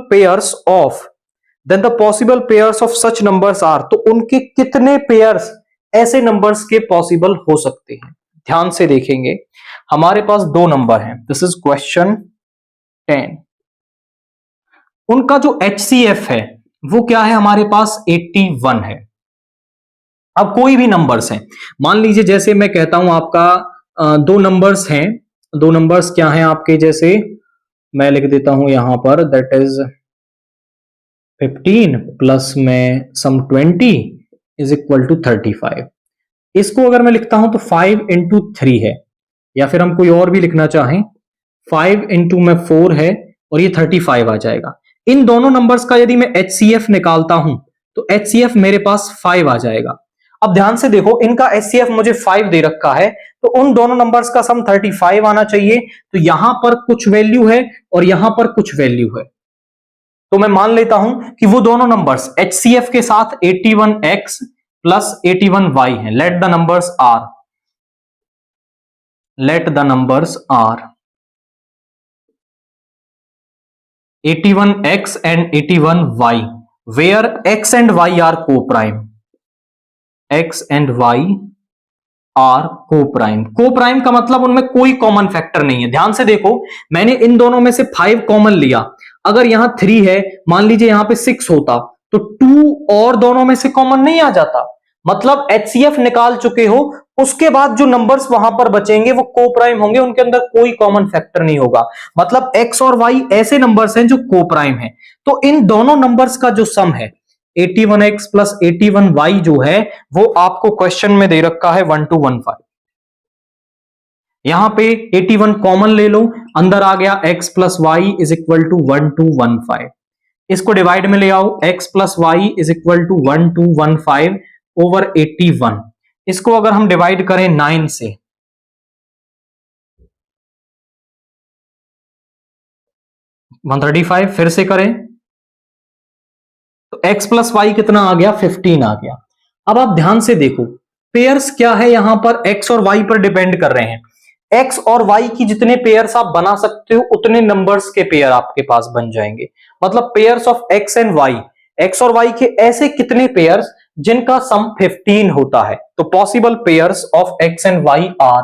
pairs of such numbers are. तो उनके कितने पेयर्स ऐसे नंबर्स के पॉसिबल हो सकते हैं? ध्यान से देखेंगे, हमारे पास दो नंबर हैं, दिस इज क्वेश्चन 10। उनका जो HCF है वो क्या है? हमारे पास 81 है। अब कोई भी नंबर्स हैं, मान लीजिए जैसे मैं कहता हूं आपका दो नंबर्स हैं, दो नंबर्स क्या हैं आपके, जैसे मैं लिख देता हूं यहां पर, दैट इज 15 प्लस में सम 20 इज इक्वल टू 35। इसको अगर मैं लिखता हूं तो 5 इंटू 3 है, या फिर हम कोई और भी लिखना चाहें 5 इंटू में 4 है और ये 35 आ जाएगा। इन दोनों नंबर्स का यदि मैं HCF निकालता हूं तो HCF मेरे पास 5 आ जाएगा। अब ध्यान से देखो, इनका HCF मुझे 5 दे रखा है, तो उन दोनों नंबर्स का सम 35 आना चाहिए। तो यहां पर कुछ वैल्यू है और यहां पर कुछ वैल्यू है, तो मैं मान लेता हूं कि वो दोनों नंबर्स HCF के साथ 81x प्लस 81y है। Let the numbers are 81x and 81y, where x and y are co-prime. x and y are co-prime. Co-prime का मतलब उनमें कोई कॉमन फैक्टर नहीं है। ध्यान से देखो, मैंने इन दोनों में से 5 कॉमन लिया, अगर यहां 3 है, मान लीजिए यहां पे 6 होता तो 2 और दोनों में से कॉमन नहीं आ जाता। मतलब HCF निकाल चुके हो, उसके बाद जो नंबर्स वहां पर बचेंगे वो को-प्राइम होंगे, उनके अंदर कोई कॉमन फैक्टर नहीं होगा। मतलब x और y ऐसे नंबर्स हैं जो को-प्राइम हैं। तो इन दोनों नंबर्स का जो सम है 81x प्लस 81y जो है वो आपको क्वेश्चन में दे रखा है 1215। यहां पे 81 कॉमन ले लो, अंदर आ गया x plus y is equal to 1215। इसको डिवाइड में ले आओ, x plus y is equal to 1215 over 81। इसको अगर हम डिवाइड करें 9 से, 135 फिर से करें तो x प्लस वाई कितना आ गया? 15 आ गया। अब आप ध्यान से देखो, पेयर्स क्या है यहां पर, एक्स और वाई पर डिपेंड कर रहे हैं। एक्स और वाई की जितने पेयर्स आप बना सकते हो उतने नंबर्स के पेयर आपके पास बन जाएंगे। मतलब pairs of x and y, x और वाई के ऐसे कितने पेयर्स जिनका सम 15 होता है। तो possible pairs of x and y are,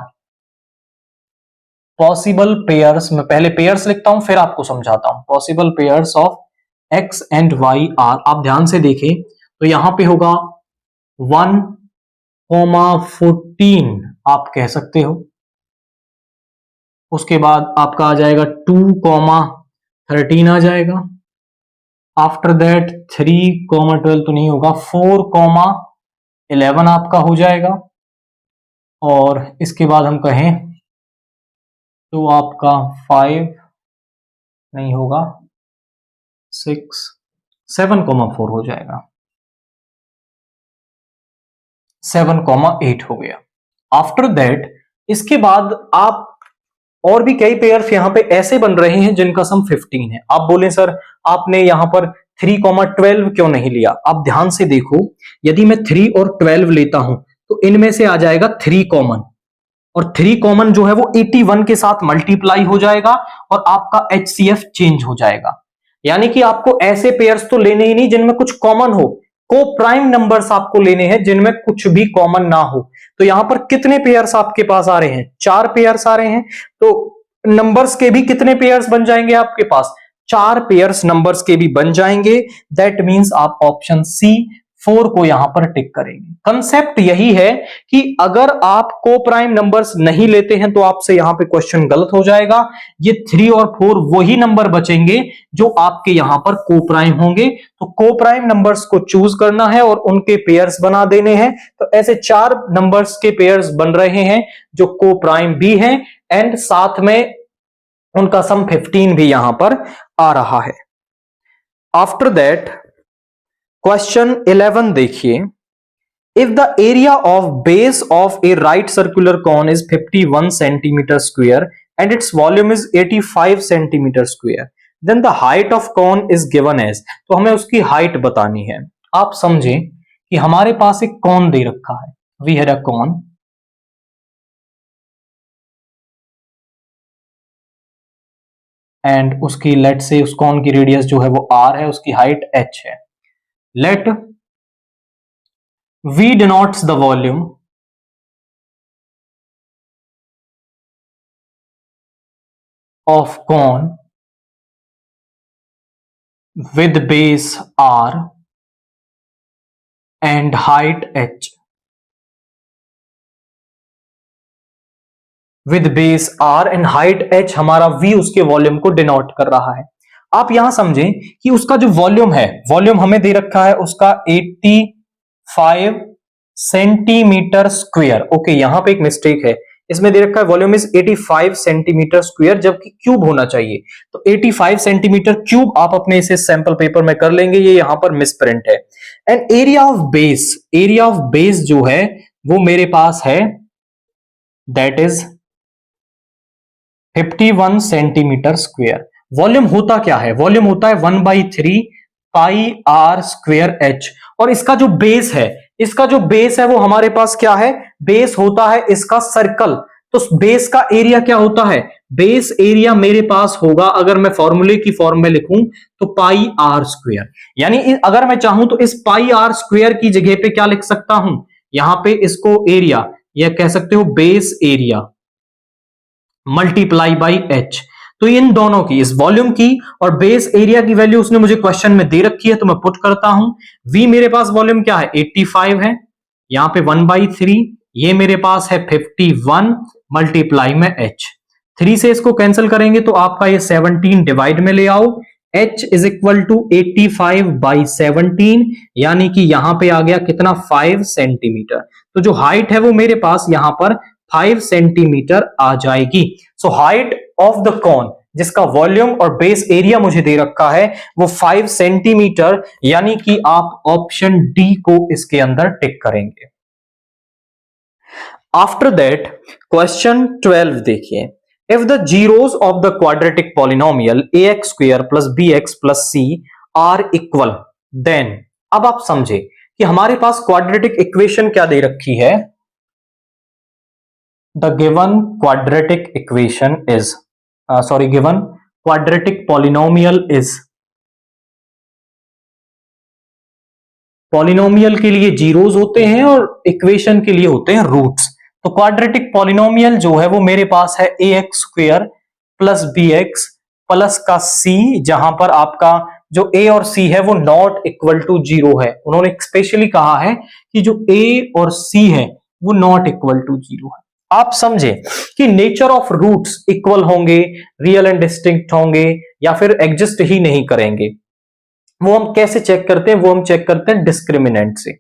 possible pairs, मैं पहले पेयर्स लिखता हूं फिर आपको समझाता हूं। Possible pairs of x and y are, आप ध्यान से देखें तो यहां पे होगा 1,14 आप कह सकते हो। उसके बाद आपका आ जाएगा 2,13 आ जाएगा। आफ्टर दैट 3,12 तो नहीं होगा, 4,11 आपका हो जाएगा। और इसके बाद हम कहें तो आपका 5 नहीं होगा, 6, 7,4 हो जाएगा, 7,8 हो गया। आफ्टर दैट इसके बाद आप और भी कई पेयर्स यहां पे ऐसे बन रहे हैं जिनका सम 15 है। आप बोले सर आपने यहां पर 3,12 क्यों नहीं लिया। आप ध्यान से देखो, यदि मैं 3 और 12 लेता हूं तो इनमें से आ जाएगा 3 कॉमन, और 3 कॉमन जो है वो 81 के साथ मल्टीप्लाई हो जाएगा और आपका HCF चेंज हो जाएगा। यानी कि आपको ऐसे पेयर्स तो लेने ही नहीं जिनमें कुछ कॉमन हो, को प्राइम नंबर्स आपको लेने हैं जिनमें कुछ भी कॉमन ना हो। तो यहां पर कितने पेयर्स आपके पास आ रहे हैं, 4 पेयर्स आ रहे हैं। तो नंबर्स के भी कितने पेयर्स बन जाएंगे आपके पास, 4 पेयर्स नंबर्स के भी बन जाएंगे। दैट मींस आप ऑप्शन सी 4 को यहां पर टिक करेंगे। कंसेप्ट यही है कि अगर आप को प्राइम नंबर्स नहीं लेते हैं तो आपसे यहां पे क्वेश्चन गलत हो जाएगा। ये 3 और 4 वही नंबर बचेंगे जो आपके यहां पर को प्राइम होंगे। तो को प्राइम नंबर्स को चूज करना है और उनके पेयर्स बना देने हैं। तो ऐसे 4 नंबर्स के पेयर्स बन रहे हैं जो को प्राइम भी हैं एंड साथ में उनका सम 15 भी यहां पर आ रहा है। आफ्टर दैट क्वेश्चन 11 देखिए, if the area of base of a right circular cone is 51 centimeter square and its volume is 85 centimeter square, then the height of cone is given as, तो हमें उसकी हाइट बतानी है। आप समझें कि हमारे पास एक कॉन दे रखा है, we had a cone and उसकी लेट से उस कॉन की रेडियस जो है वो r है, उसकी हाइट h है। Let V denotes the volume of cone with base R and height H, with base R and height H हमारा V उसके वॉल्यूम को डिनोट कर रहा है। आप यहां समझें कि उसका जो वॉल्यूम है, वॉल्यूम हमें दे रखा है उसका 85 सेंटीमीटर स्क्वायर। ओके, यहां पे एक मिस्टेक है, इसमें दे रखा है वॉल्यूम इज 85 सेंटीमीटर स्क्वायर जबकि क्यूब होना चाहिए। तो 85 सेंटीमीटर क्यूब आप अपने इसे सैंपल पेपर में कर लेंगे, ये यहां पर मिसप्रिंट है। And area of base, area of base जो है वो मेरे पास है that is 51 centimetre square. Volume होता क्या है, वॉल्यूम होता है 1/3 पाई आर स्क्वायर एच। और इसका जो बेस है, इसका जो बेस है वो हमारे पास क्या है, बेस होता है इसका सर्कल। तो बेस का एरिया क्या होता है, बेस एरिया मेरे पास होगा, अगर मैं फॉर्मूले की फॉर्म में लिखूं तो पाई आर स्क्वायर। यानी अगर मैं चाहूं तो इस पाई आर स्क्वायर की जगह पे क्या लिख सकता हूं, यहां पे इसको एरिया या कह सकते हो base area multiply by H. तो इन दोनों की, इस वॉल्यूम की और बेस एरिया की वैल्यू उसने मुझे क्वेश्चन में दे रखी है, तो मैं पुट करता हूं। V मेरे पास वॉल्यूम क्या है 85 है, यहां पे 1/3, ये मेरे पास है 51 मल्टीप्लाई में H। 3 से इसको कैंसिल करेंगे तो आपका ये 17 डिवाइड में ले आओ, H इज इक्वल टू 85/17, यानी कि यहां पे आ गया कितना 5 सेंटीमीटर। तो जो हाइट है वो मेरे पास यहां पर 5 सेंटीमीटर आ जाएगी। So height of the cone जिसका वॉल्यूम और बेस एरिया मुझे दे रखा है वो 5 सेंटीमीटर, यानी कि आप ऑप्शन डी को इसके अंदर टिक करेंगे। आफ्टर दैट क्वेश्चन 12 देखिए, if the zeros of the quadratic polynomial ax square plus bx plus c are equal, then अब आप समझे कि हमारे पास क्वाड्रेटिक इक्वेशन क्या दे रखी है। The given quadratic equation is given quadratic polynomial is, polynomial के लिए जीरोस होते हैं और इक्वेशन के लिए होते हैं रूट्स। तो क्वाड्रेटिक पॉलिनोमियल जो है वो मेरे पास है A X square plus B X plus का सी, जहां पर आपका जो ए और सी है वो नॉट इक्वल टू जीरो है। उन्होंने स्पेशली कहा है कि जो ए और सी है वो नॉट इक्वल टू जीरो है। आप समझे कि नेचर ऑफ रूट्स इक्वल होंगे, रियल एंड डिस्टिंक्ट होंगे, या फिर एग्जिस्ट ही नहीं करेंगे। वो हम कैसे चेक करते हैं, वो हम चेक करते हैं डिस्क्रिमिनेंट से।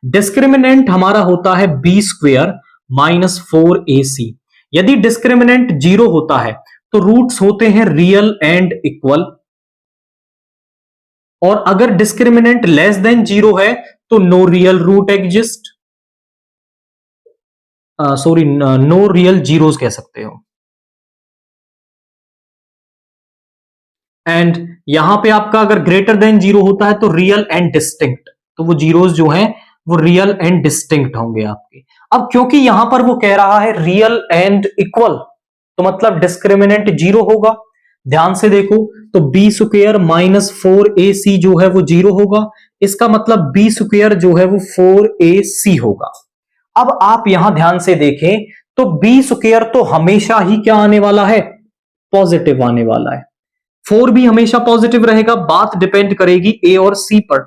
डिस्क्रिमिनेंट हमारा होता है बी स्क्वेयर माइनस 4ac। यदि डिस्क्रिमिनेंट जीरो होता है तो रूट्स होते हैं रियल एंड इक्वल, और अगर डिस्क्रिमिनेंट लेस देन जीरो है तो no real root exist, no real zeros कह सकते हो। एंड यहां पे आपका अगर ग्रेटर देन जीरो होता है तो रियल एंड डिस्टिंक्ट, तो वो जीरोस जो हैं वो रियल एंड डिस्टिंक्ट होंगे आपके। अब क्योंकि यहां पर वो कह रहा है रियल एंड इक्वल, तो मतलब डिस्क्रिमिनेंट जीरो होगा। ध्यान से देखो तो बी स्क्वेयर माइनस 4ac जो है वो जीरो होगा, इसका मतलब बी स्क्वेयर जो है वो 4ac होगा। अब आप यहां ध्यान से देखें तो बी स्क्वेयर तो हमेशा ही क्या आने वाला है, पॉजिटिव आने वाला है। 4 भी हमेशा पॉजिटिव रहेगा, बात डिपेंड करेगी ए और सी पर,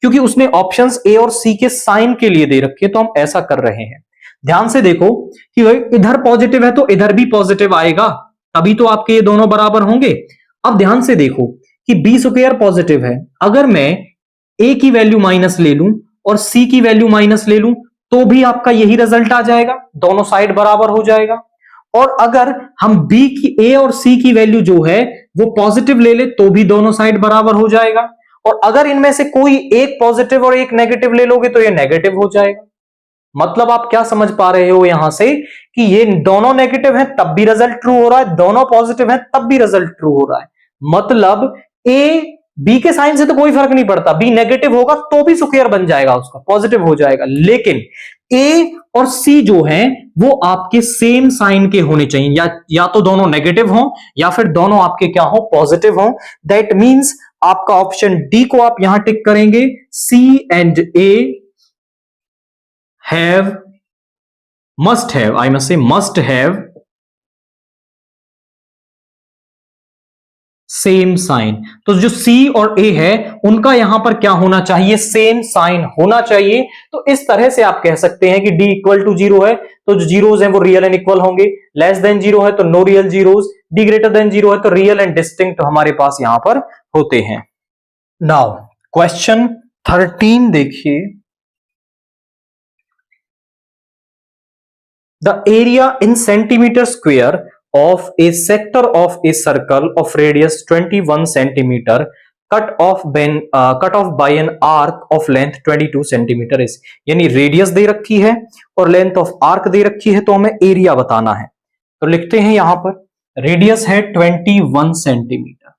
क्योंकि उसने ऑप्शंस ए और सी के साइन के लिए दे रखे, तो हम ऐसा कर रहे हैं। ध्यान से देखो कि भाई इधर पॉजिटिव है तो इधर भी पॉजिटिव आएगा, तभी तो आपके ये दोनों बराबर होंगे। अब ध्यान से देखो कि बी स्क्वायर पॉजिटिव है, अगर मैं ए की वैल्यू माइनस ले लूं और सी की वैल्यू माइनस ले लूं तो भी आपका यही रिजल्ट आ जाएगा, दोनों साइड बराबर हो जाएगा। और अगर हम बी की, ए और सी की वैल्यू जो है वो पॉजिटिव ले ले तो भी दोनों साइड बराबर हो जाएगा, और अगर इनमें से कोई एक पॉजिटिव और एक नेगेटिव ले लोगे तो ये नेगेटिव हो जाएगा। मतलब आप क्या समझ पा रहे हो यहां से कि ये दोनों नेगेटिव हैं तब भी रिजल्ट ट्रू हो रहा है, दोनों पॉजिटिव हैं तब भी रिजल्ट ट्रू हो रहा है। मतलब ए बी के साइन से तो कोई फर्क नहीं पड़ता, बी नेगेटिव होगा तो भी स्क्वायर बन जाएगा, उसका पॉजिटिव हो जाएगा। लेकिन ए और सी जो हैं वो आपके सेम साइन के होने चाहिए, या तो दोनों नेगेटिव हो या फिर दोनों आपके क्या हो, पॉजिटिव हो। दैट मींस आपका ऑप्शन डी को आप यहां टिक करेंगे, C and A have, must have, I must say must have same sign. तो जो सी और ए है उनका यहां पर क्या होना चाहिए, सेम साइन होना चाहिए। तो इस तरह से आप कह सकते हैं कि डी इक्वल टू जीरो है तो जो जीरोस हैं वो रियल एंड इक्वल होंगे, लेस देन जीरो है तो no real zeros, D greater than zero है तो रियल एंड डिस्टिंक्ट हमारे पास यहां पर होते हैं। नाउ क्वेश्चन 13 देखिए, the area in centimetre square of a sector of a circle of radius 21 centimeter cut off by an arc of length 22 centimeter is, यानी radius दे रखी है और लेंथ ऑफ आर्क दे रखी है, तो हमें एरिया बताना है। तो लिखते हैं यहां पर रेडियस है 21 centimetre,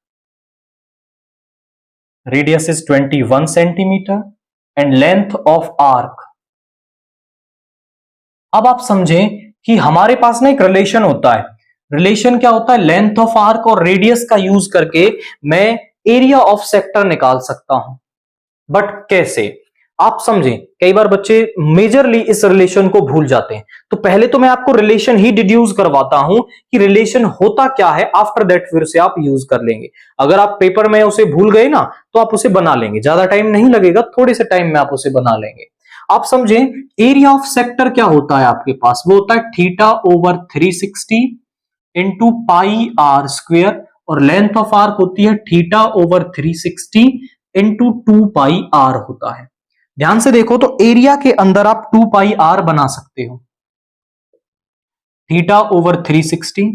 radius is 21 centimetre and length of arc. अब आप समझें कि हमारे पास ना एक रिलेशन होता है, रिलेशन क्या होता है, लेंथ ऑफ आर्क और रेडियस का यूज करके मैं एरिया ऑफ सेक्टर निकाल सकता हूं। बट कैसे, आप समझें, कई बार बच्चे मेजरली इस रिलेशन को भूल जाते हैं। तो पहले तो मैं आपको रिलेशन ही डिड्यूस करवाता हूं कि रिलेशन होता क्या है, आफ्टर दैट फिर से आप यूज कर लेंगे। अगर आप पेपर में उसे भूल गए ना तो आप उसे बना लेंगे, ज्यादा टाइम नहीं लगेगा, थोड़े से टाइम में आप उसे बना लेंगे। आप समझें एरिया ऑफ सेक्टर क्या होता है आपके पास, वो होता है theta over 360 into pi r square, और लेंथ ऑफ आर्क होती है theta over 360 into 2 pi r होता है। ध्यान से देखो तो एरिया के अंदर आप 2 पाई आर बना सकते हो, थीटा ओवर 360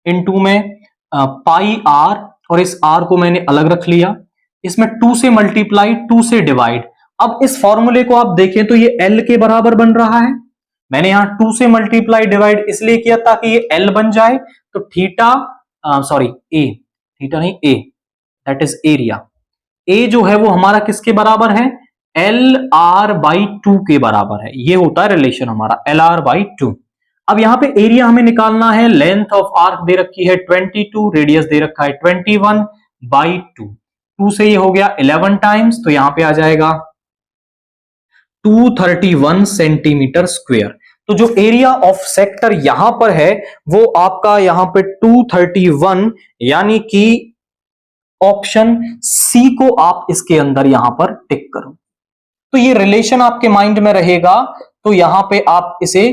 इंटू में पाई आर, और इस आर को मैंने अलग रख लिया, इसमें 2 से मल्टीप्लाई 2 से डिवाइड। अब इस फॉर्मूले को आप देखें तो ये एल के बराबर बन रहा है, मैंने यहां 2 से मल्टीप्लाई डिवाइड इसलिए किया ताकि ये एल बन जाए। तो थीटा ए, थीटा नहीं ए, दैट इज एरिया, ए जो है वो हमारा किसके बराबर है, LR/2 के बराबर है। ये होता है रिलेशन हमारा LR/2। अब यहां पे एरिया हमें निकालना है, लेंथ ऑफ आर्क दे रखी है 22, रेडियस दे रखा है 21/2। 2 से ये हो गया 11 टाइम्स, तो यहां पे आ जाएगा 231 सेंटीमीटर स्क्वायर। तो जो एरिया ऑफ सेक्टर यहां पर है वो आपका यहां पे 231, यानी कि ऑप्शन सी को आप इसके अंदर यहां पर टिक करो। तो ये रिलेशन आपके माइंड में रहेगा, तो यहां पे आप इसे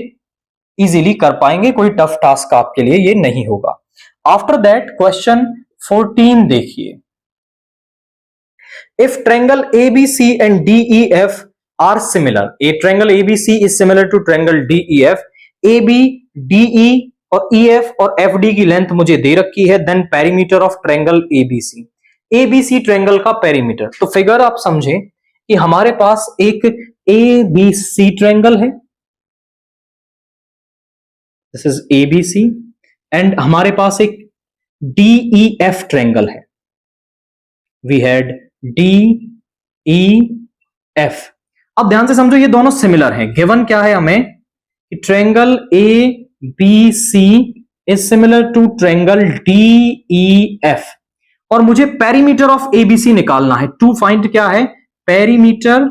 इजीली कर पाएंगे, कोई टफ टास्क आपके लिए ये नहीं होगा। आफ्टर दैट क्वेश्चन 14 देखिए, if triangle ABC and DEF are similar, a triangle ABC is similar to triangle DEF, AB, DE और EF और FD की लेंथ मुझे दे रखी है, then perimeter of triangle ABC। ABC triangle का पेरीमीटर, तो फिगर आप समझें कि हमारे पास एक ABC ट्रायंगल है, दिस इज ABC, एंड हमारे पास एक DEF ट्रायंगल है, वी हैड DEF। अब ध्यान से समझो, ये दोनों सिमिलर हैं। गिवन क्या है हमें कि triangle ABC is similar to triangle DEF, और मुझे पेरीमीटर ऑफ ABC निकालना है। टू फाइंड क्या है, पेरीमीटर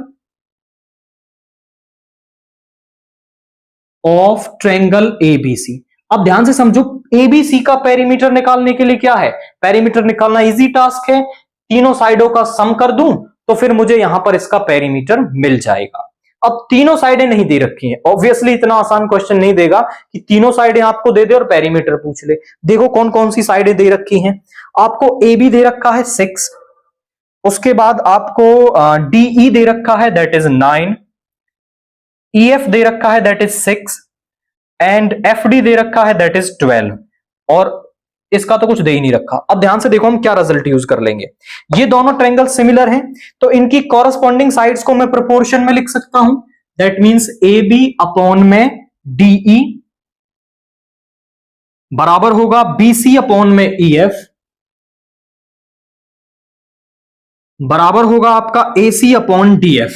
ऑफ ट्रायंगल ABC। अब ध्यान से समझो, ABC का पेरीमीटर निकालने के लिए क्या है, पेरीमीटर निकालना इजी टास्क है, तीनों साइडों का सम कर दूं तो फिर मुझे यहां पर इसका पेरीमीटर मिल जाएगा। अब तीनों साइडें नहीं दे रखी हैं, ऑब्वियसली इतना आसान क्वेश्चन नहीं देगा कि तीनों साइडें आपको दे दे और पेरीमीटर पूछ ले। देखो कौन कौन सी साइडें दे रखी हैं, आपको AB दे रखा है 6, उसके बाद आपको DE दे रखा है दैट इज 9, EF दे रखा है दैट इज 6 एंड FD दे रखा है दैट इज 12, और इसका तो कुछ दे ही नहीं रखा। अब ध्यान से देखो हम क्या रिजल्ट यूज कर लेंगे, ये दोनों ट्रायंगल सिमिलर हैं तो इनकी कॉरस्पॉन्डिंग साइड्स को मैं प्रोपोर्शन में लिख सकता हूं, दैट मींस AB अपॉन में DE बराबर होगा BC अपॉन में EF बराबर होगा आपका AC अपॉन DF।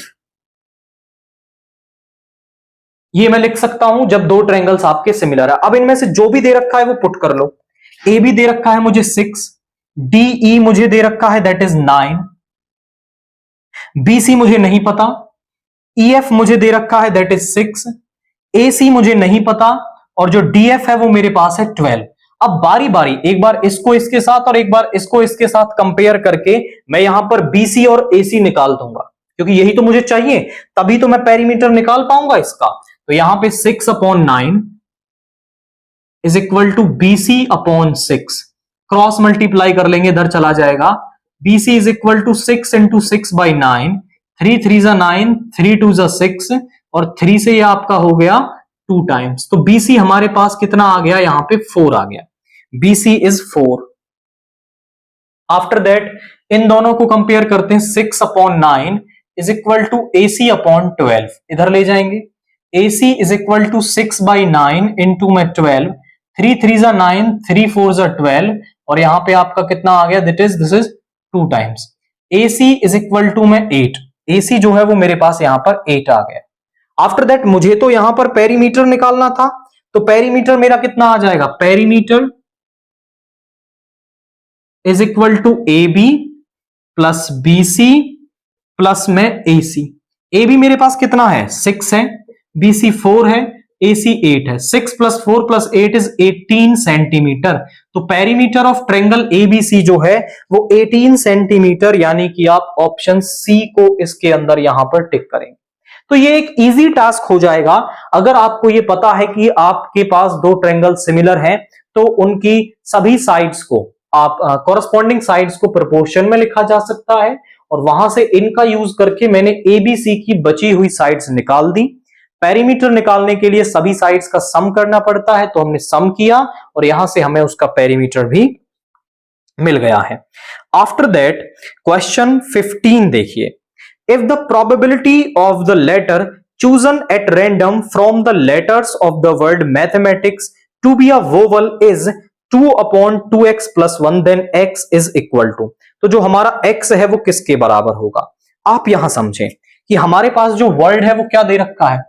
ये मैं लिख सकता हूं जब दो ट्रायंगल्स आपके सिमिलर है। अब इनमें से जो भी दे रखा है वो पुट कर लो। AB दे रखा है मुझे 6, DE मुझे दे रखा है दैट इज 9, BC मुझे नहीं पता, EF मुझे दे रखा है दैट इज 6, AC मुझे नहीं पता, और जो DF है वो मेरे पास है 12। अब बारी बारी एक बार इसको इसके साथ और एक बार इसको इसके साथ कंपेयर करके मैं यहां पर BC और AC निकाल दूंगा, क्योंकि यही तो मुझे चाहिए, तभी तो मैं पेरीमीटर निकाल पाऊंगा इसका। तो यहां पे 6 upon 9 is equal to BC upon 6, cross multiply कर लेंगे, इधर चला जाएगा, BC is equal to 6 into 6/9, 3 3 जा 9, 3 2 जा 6, और 3 से ये आपका हो गया 2 टाइम्स। तो BC हमारे पास कितना आ गया, यहां पे 4 आ गया, BC इज 4। आफ्टर दैट इन दोनों को कंपेयर करते हैं, 6 upon 9 is equal to AC upon 12, इधर ले जाएंगे, AC is equal to 6/9 into में 12, 3 3 जा 9, 3 4 जा 12, और यहां पे आपका कितना आ गया, this is 2 times. AC is equal to में 8, AC जो है वो मेरे पास यहां पर 8 आ गया। आफ्टर दैट मुझे तो यहां पर पेरीमीटर निकालना था, तो पेरीमीटर मेरा कितना आ जाएगा, perimeter is equal to AB plus BC plus में AC। AB मेरे पास कितना है, 6 है, BC 4 है, AC 8 है, 6 प्लस 4 प्लस 8 इज 18 सेंटीमीटर। तो पेरीमीटर ऑफ ट्रायंगल ABC जो है वो 18 सेंटीमीटर, यानी कि आप ऑप्शन C को इसके अंदर यहां पर टिक करेंगे। तो ये एक इजी टास्क हो जाएगा। अगर आपको ये पता है कि आपके पास दो ट्रायंगल सिमिलर हैं तो उनकी सभी साइड्स को आप कॉरस्पॉन्डिंग साइड्स को प्रोपोर्शन में लिखा जा सकता है, और वहां से इनका यूज करके मैंने ABC की बची हुई साइड्स निकाल दी। पेरीमीटर निकालने के लिए सभी साइड्स का सम करना पड़ता है, तो हमने सम किया और यहां से हमें उसका पेरीमीटर भी मिल गया है। आफ्टर दैट क्वेश्चन 15 देखिए, if the probability of the letter chosen at random from the letters of the word mathematics to be a vowel is 2 upon 2x plus 1, then x is equal to, तो जो हमारा x है वो किसके बराबर होगा, आप यहां समझें कि हमारे पास जो वर्ड है वो क्या दे रखा है,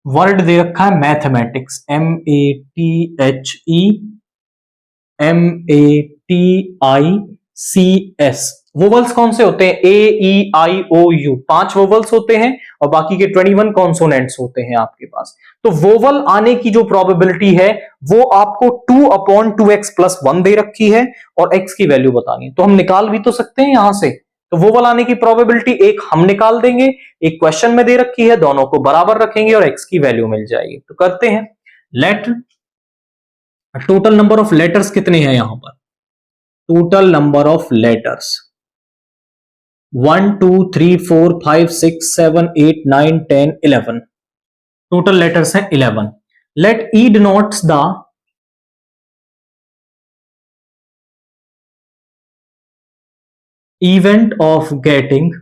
वर्ड दे रखा है मैथमेटिक्स, METHEMATICS। वोवल्स कौन से होते हैं, AEIOU, 5 वोवल्स होते हैं और बाकी के 21 कॉन्सोनेंट्स होते हैं आपके पास। तो वोवल आने की जो प्रोबेबिलिटी है वो आपको 2/2x+1 दे रखी है और x की वैल्यू बतानी है, तो हम निकाल भी तो सकते हैं यहां से। तो वोवल आने की प्रोबेबिलिटी एक हम निकाल देंगे, एक क्वेश्चन में दे रखी है, दोनों को बराबर रखेंगे और x की वैल्यू मिल जाएगी। तो करते हैं, let total number of letters कितने हैं यहां पर, total number of letters 1 2 3 4 5 6 7 8 9 10 11, total letters हैं 11। Let E denotes the event of getting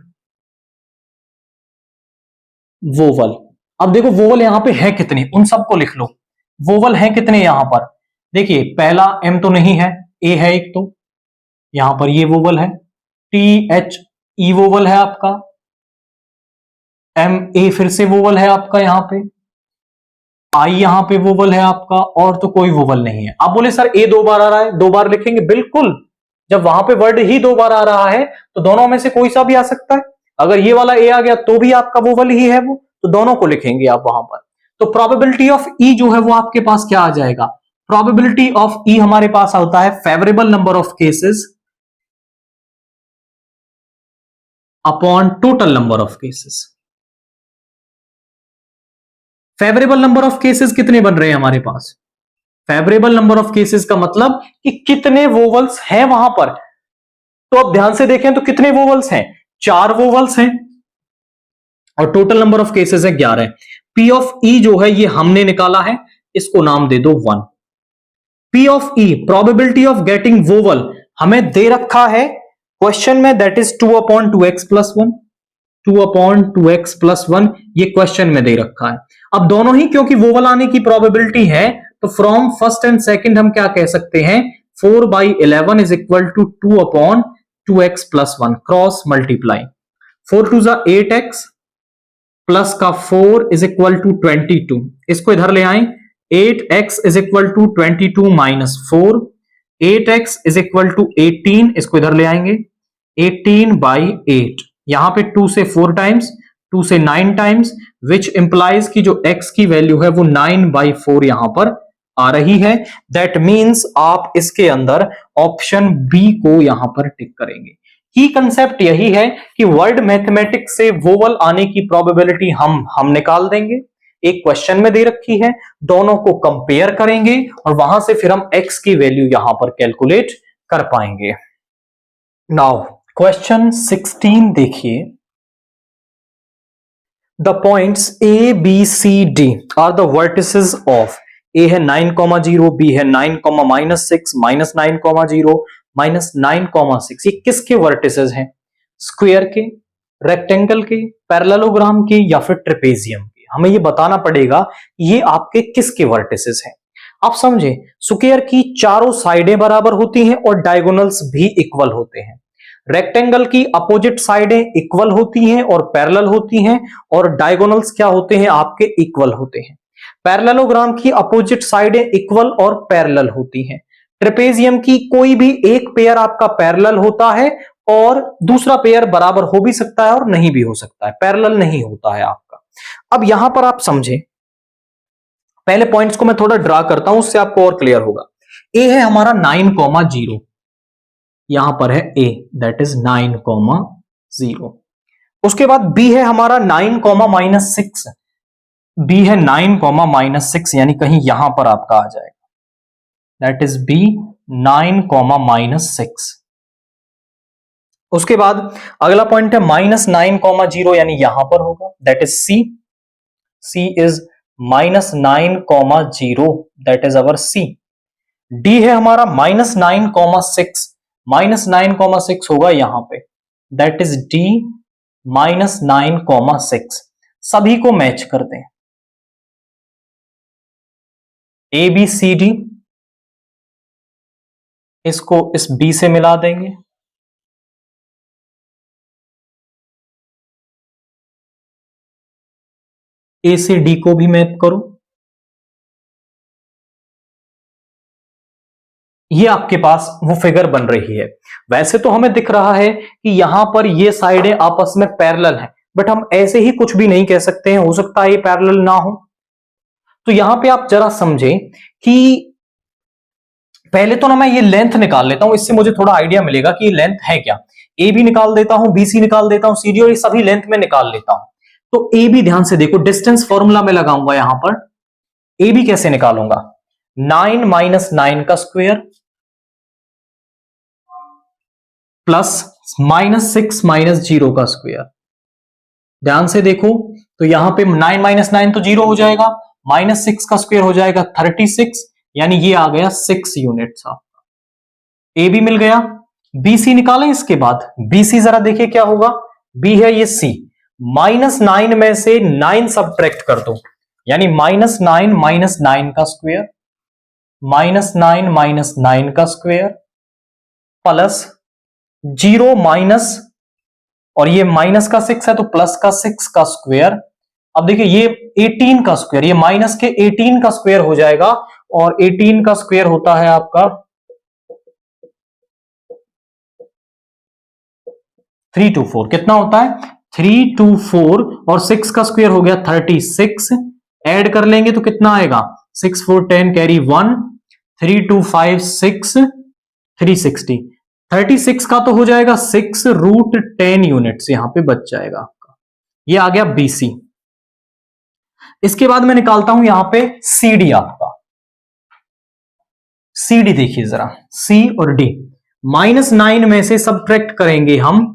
vowel. अब देखो वोवल यहां पे है कितने, उन सबको लिख लो। वोवल है कितने यहां पर, देखिए पहला एम तो नहीं है, ए है एक, तो यहां पर ये वोवल है, THE वोवल है आपका, MA फिर से वोवल है आपका यहां पे, आई यहां पे वोवल है आपका, और तो कोई वोवल नहीं है। आप बोले सर ए 2 बार आ रहा है, 2 बार लिखेंगे, बिल्कुल, जब वहां पे वर्ड ही 2 बार आ रहा है तो दोनों में से कोई सा भी आ सकता है। अगर ये वाला ए आ गया तो भी आपका वोवल ही है वो, तो दोनों को लिखेंगे आप वहां पर। तो प्रोबेबिलिटी ऑफ ई जो है वो आपके पास क्या आ जाएगा, प्रोबेबिलिटी ऑफ ई हमारे पास होता है favourable number of cases upon total number of cases. Favourable number of cases कितने बन रहे हैं हमारे पास, फेवरेबल नंबर ऑफ केसेस का मतलब कि कितने वोवल्स हैं वहां पर। तो अब ध्यान से देखें तो कितने वोवल्स हैं, 4 वोवल्स हैं और टोटल नंबर ऑफ केसेस है 11। पी ऑफ ई जो है ये हमने निकाला है, इसको नाम दे दो 1। P of E probability of getting vowel हमें दे रखा है क्वेश्चन में, दैट इज 2/2x+1, 2/2x+1 ये क्वेश्चन में दे रखा है। अब दोनों ही क्योंकि वोवल आने की प्रोबेबिलिटी है तो फ्रॉम फर्स्ट एंड सेकंड हम क्या कह सकते हैं, 4/11 is equal to 2/2x+1 cross multiply, 4 2 जा 8x प्लस का 4 इज इक्वल टू 22, इसको इधर ले आए, 8x is equal to 22 minus 4, 8x is equal to 18, इसको इधर ले आएंगे, 18/8, यहां पे 2 से 4 टाइम्स, 2 से 9 टाइम्स, विच इंप्लाइज की जो x की वैल्यू है वो 9/4 यहां पर आ रही है। दैट मींस आप इसके अंदर ऑप्शन बी को यहां पर टिक करेंगे। की कंसेप्ट यही है कि वर्ड मैथमेटिक्स से वोवल आने की प्रोबेबिलिटी हम निकाल देंगे, एक क्वेश्चन में दे रखी है, दोनों को कंपेयर करेंगे और वहां से फिर हम x की वैल्यू यहां पर कैलकुलेट कर पाएंगे। नाउ क्वेश्चन 16 देखिए, the points A B C D are the vertices of, A है 9,0, B है 9,-6, -9,0, -9,6, ये किसके वर्टिसेस हैं, स्क्वायर के, रेक्टेंगल के, पैरेललोग्राम के या फिर ट्रेपेजियम के। हमें ये बताना पड़ेगा ये आपके किसके वर्टिसेस हैं। आप समझे, स्क्वायर की चारों साइडें बराबर होती हैं और डायगोनल्स भी इक्वल होते हैं, रेक्टेंगल की अपोजिट साइडें इक्वल होती हैं और पैरेलल होती हैं, और डायगोनल्स क्या होते हैं आपके, इक्वल होते हैं। पैरेललोग्राम की अपोजिट साइडें इक्वल और पैरेलल होती हैं। ट्रेपेजियम की कोई भी एक पेयर आपका पैरेलल होता है और दूसरा पेयर बराबर हो भी सकता है और नहीं भी हो सकता है, पैरेलल नहीं होता है आपका। अब यहां पर आप समझे, पहले पॉइंट्स को मैं थोड़ा ड्रा करता हूं, उससे आपको और क्लियर होगा। ए है हमारा 9,0, यहां पर है A, दैट इज 9,0। उसके बाद B है हमारा 9,-6, B है 9,-6, यानी कहीं यहां पर आपका आ जाएगा, दैट इज B 9,-6। उसके बाद अगला पॉइंट है -9,0, यानी यहां पर होगा, that is C, C is -9,0, that is our C। D है हमारा -9,6, -9,6 होगा यहां पे, दैट इज D -9,6। सभी को मैच कर दें, A B C D, इसको इस B से मिला देंगे, ए से डी को भी मैप करो। ये आपके पास वो फिगर बन रही है। वैसे तो हमें दिख रहा है कि यहां पर ये साइडें आपस में पैरेलल हैं, बट हम ऐसे ही कुछ भी नहीं कह सकते हैं, हो सकता है ये पैरेलल ना हो। तो यहां पे आप जरा समझें कि पहले तो ना मैं ये लेंथ निकाल लेता हूं, इससे मुझे थोड़ा आइडिया मिलेगा कि ये लेंथ है क्या। ए भी निकाल देता हूं, बी सी निकाल देता हूं, सी डी, और ये सभी लेंथ में निकाल लेता हूं। तो ए बी ध्यान से देखो, डिस्टेंस फॉर्मूला में लगाऊंगा यहां पर। ए बी कैसे निकालूंगा, 9 माइनस 9 का स्क्वायर प्लस माइनस 6 माइनस 0 का स्क्वायर। ध्यान से देखो, तो यहां पे 9 माइनस 9 तो 0 हो जाएगा, माइनस 6 का स्क्वायर हो जाएगा 36, यानी ये आ गया 6 यूनिट्स आपका। ए बी मिल गया। बी सी निकालें इसके बाद। बी सी जरा देखिए क्या होगा, बी है ये सी, माइनस 9 में से 9 सब्ट्रैक्ट कर दो, यानी माइनस 9 माइनस 9 का स्क्वायर, माइनस 9 माइनस 9 का स्क्वायर प्लस 0 माइनस, और ये माइनस का 6 है तो प्लस का 6 का स्क्वायर। अब देखिए ये 18 का स्क्वायर, ये माइनस के 18 का स्क्वायर हो जाएगा, और 18 का स्क्वायर होता है आपका 324। कितना होता है 324, और 6 का स्क्वायर हो गया 36। ऐड कर लेंगे तो कितना आएगा, 6 4 10 कैरी 1, 3 2 5 6 360। 36 का तो हो जाएगा 6 रूट 10 यूनिट्स, यहां पे बच जाएगा आपका। ये आ गया बीसी। इसके बाद मैं निकालता हूं यहां पे सीडी आपका। सीडी देखिए जरा, सी और डी, माइनस 9 में से सब्ट्रैक्ट करेंगे हम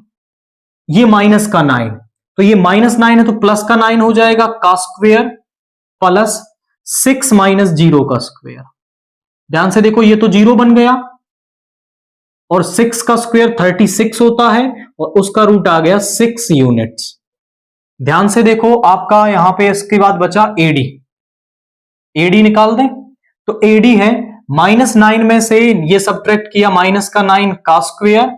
ये माइनस का 9, तो ये माइनस 9 है तो प्लस का 9 हो जाएगा का स्क्वायर प्लस 6 माइनस 0 का स्क्वायर। ध्यान से देखो, ये तो 0 बन गया, और 6 का स्क्वायर 36 होता है, और उसका रूट आ गया 6 यूनिट्स। ध्यान से देखो आपका यहां पे इसके बाद बचा एडी। एडी निकाल दें, तो एडी है माइनस 9 में से ये सब्ट्रैक्ट किया माइनस का 9 का स्क्वायर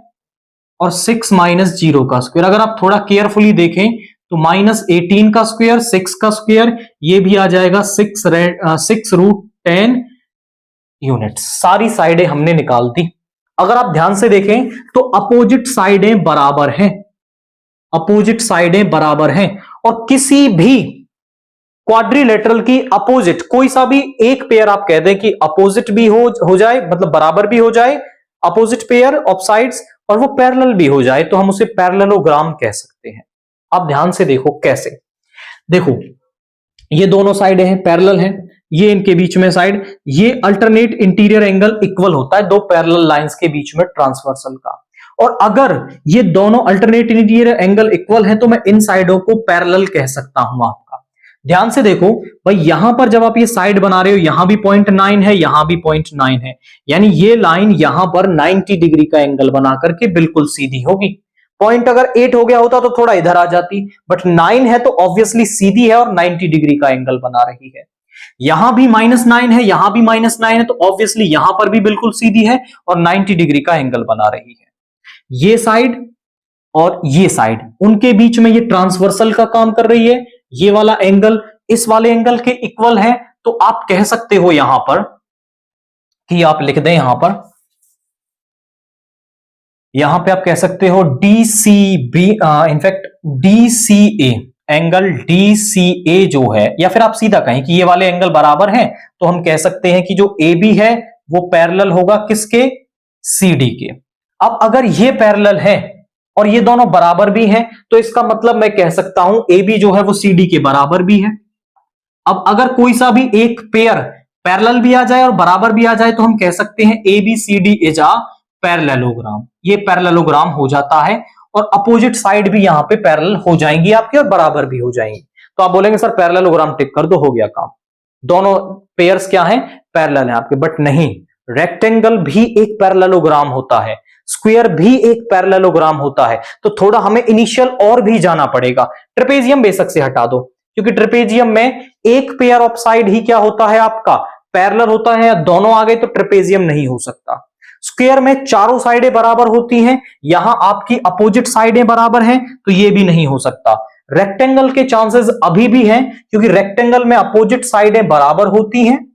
और 6 माइनस 0 का स्क्वायर। अगर आप थोड़ा केयरफुली देखें तो माइनस 18 का स्क्वायर, 6 का स्क्वायर, ये भी आ जाएगा 6 रूट 10 यूनिट। सारी साइडें हमने निकाल दी। अगर आप ध्यान से देखें तो अपोजिट साइडें बराबर हैं, अपोजिट साइडें बराबर हैं, और किसी भी क्वाड्रिलेटरल की अपोजिट कोई सा भी एक पेयर आप कह दें कि अपोजिट भी हो जाए, मतलब बराबर भी हो जाए, अपोजिट पेयर ऑफ साइड्स, और वो पैरेलल भी हो जाए, तो हम उसे पैरेललोग्राम कह सकते हैं। आप ध्यान से देखो कैसे, देखो ये दोनों साइडें हैं, पैरेलल हैं, ये इनके बीच में साइड, ये अल्टरनेट इंटीरियर एंगल इक्वल होता है दो पैरेलल लाइंस के बीच में ट्रांसवर्सल का। और अगर ये दोनों अल्टरनेट इंटीरियर एंगल इक्वल है तो मैं इन साइडों को पैरेलल कह सकता हूं आपका। ध्यान से देखो भाई, यहां पर जब आप ये साइड बना रहे हो, यहां भी 0.9 है, यहां भी 0.9 है, यानी ये लाइन यहां पर 90 डिग्री का एंगल बना करके बिल्कुल सीधी होगी। पॉइंट अगर 8 हो गया होता तो थोड़ा इधर आ जाती, बट 9 है तो ऑब्वियसली सीधी है और 90 डिग्री का एंगल बना रही है। यहां भी -9 है, यहां भी -9 है, तो ऑब्वियसली यहां पर भी बिल्कुल सीधी है और 90 डिग्री का एंगल बना रही है। ये साइड और ये साइड, उनके बीच में ये ट्रांसवर्सल का काम कर रही है। ये वाला एंगल इस वाले एंगल के इक्वल है, तो आप कह सकते हो यहां पर कि आप लिख दें यहां पे आप कह सकते हो DCB, in fact DCA, angle DCA जो है, या फिर आप सीधा कहें कि ये वाले एंगल बराबर हैं, तो हम कह सकते हैं कि जो AB है वो पैरेलल होगा किसके, CD के। अब अगर ये पैरेलल है और ये दोनों बराबर भी हैं, तो इसका मतलब मैं कह सकता हूं AB जो है वो CD के बराबर भी है। अब अगर कोई सा भी एक पेयर पैरेलल भी आ जाए और बराबर भी आ जाए, तो हम कह सकते हैं ABCD इज अ पैरेललोग्राम। ये पैरेललोग्राम हो जाता है, और अपोजिट साइड भी यहां पे पैरेलल हो जाएंगी आपकी और बराबर भी हो जाएंगी। तो आप बोलेंगे सर पैरेललोग्राम टिक कर दो, हो गया काम, दोनों पेयर्स क्या हैं, पैरेलल है आपके। बट नहीं, रेक्टेंगल भी एक पैरेललोग्राम होता है, स्क्वायर भी एक पैरेललोग्राम होता है। तो थोड़ा हमें इनिशियल और भी जाना पड़ेगा। ट्रेपेजियम बेशक से हटा दो, क्योंकि ट्रेपेजियम में एक पेयर ऑफ साइड ही क्या होता है आपका, पैरेलल होता है, या दोनों आ गए तो ट्रेपेजियम नहीं हो सकता। स्क्वायर में चारों साइडें बराबर होती हैं, यहां आपकी अपोजिट साइडें बराबर हैं, तो ये भी नहीं हो सकता। रेक्टेंगल के चांसेस अभी भी हैं, क्योंकि रेक्टेंगल में अपोजिट साइडें बराबर होती हैं,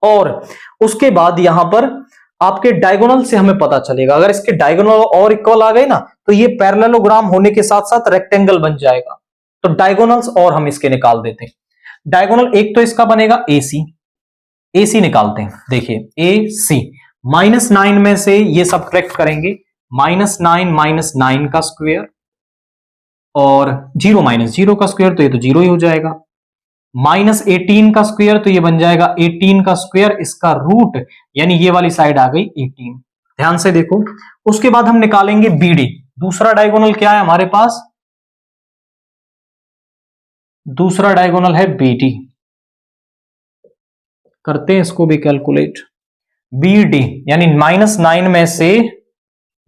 और उसके बाद यहां पर आपके डायगोनल से हमें पता चलेगा, अगर इसके डायगोनल और इक्वल आ गए ना तो ये पैरेललोग्राम होने के साथ साथ रेक्टेंगल बन जाएगा। तो डायगोनल्स और हम इसके निकाल देते हैं। डायगोनल एक तो इसका बनेगा AC, AC निकालते हैं। देखिए AC -9 में से ये सब्ट्रैक्ट करेंगे, -9 - 9 का स्क्वायर और 0 - 0 का स्क्वायर, तो ये तो 0 ही हो जाएगा। -18 का स्क्वायर, तो ये बन जाएगा 18 का स्क्वायर, इसका रूट, यानी ये वाली साइड आ गई 18। ध्यान से देखो। उसके बाद हम निकालेंगे BD। दूसरा डायगोनल क्या है हमारे पास? दूसरा डायगोनल है BD। करते हैं इसको भी कैलकुलेट। BD यानी -9 में से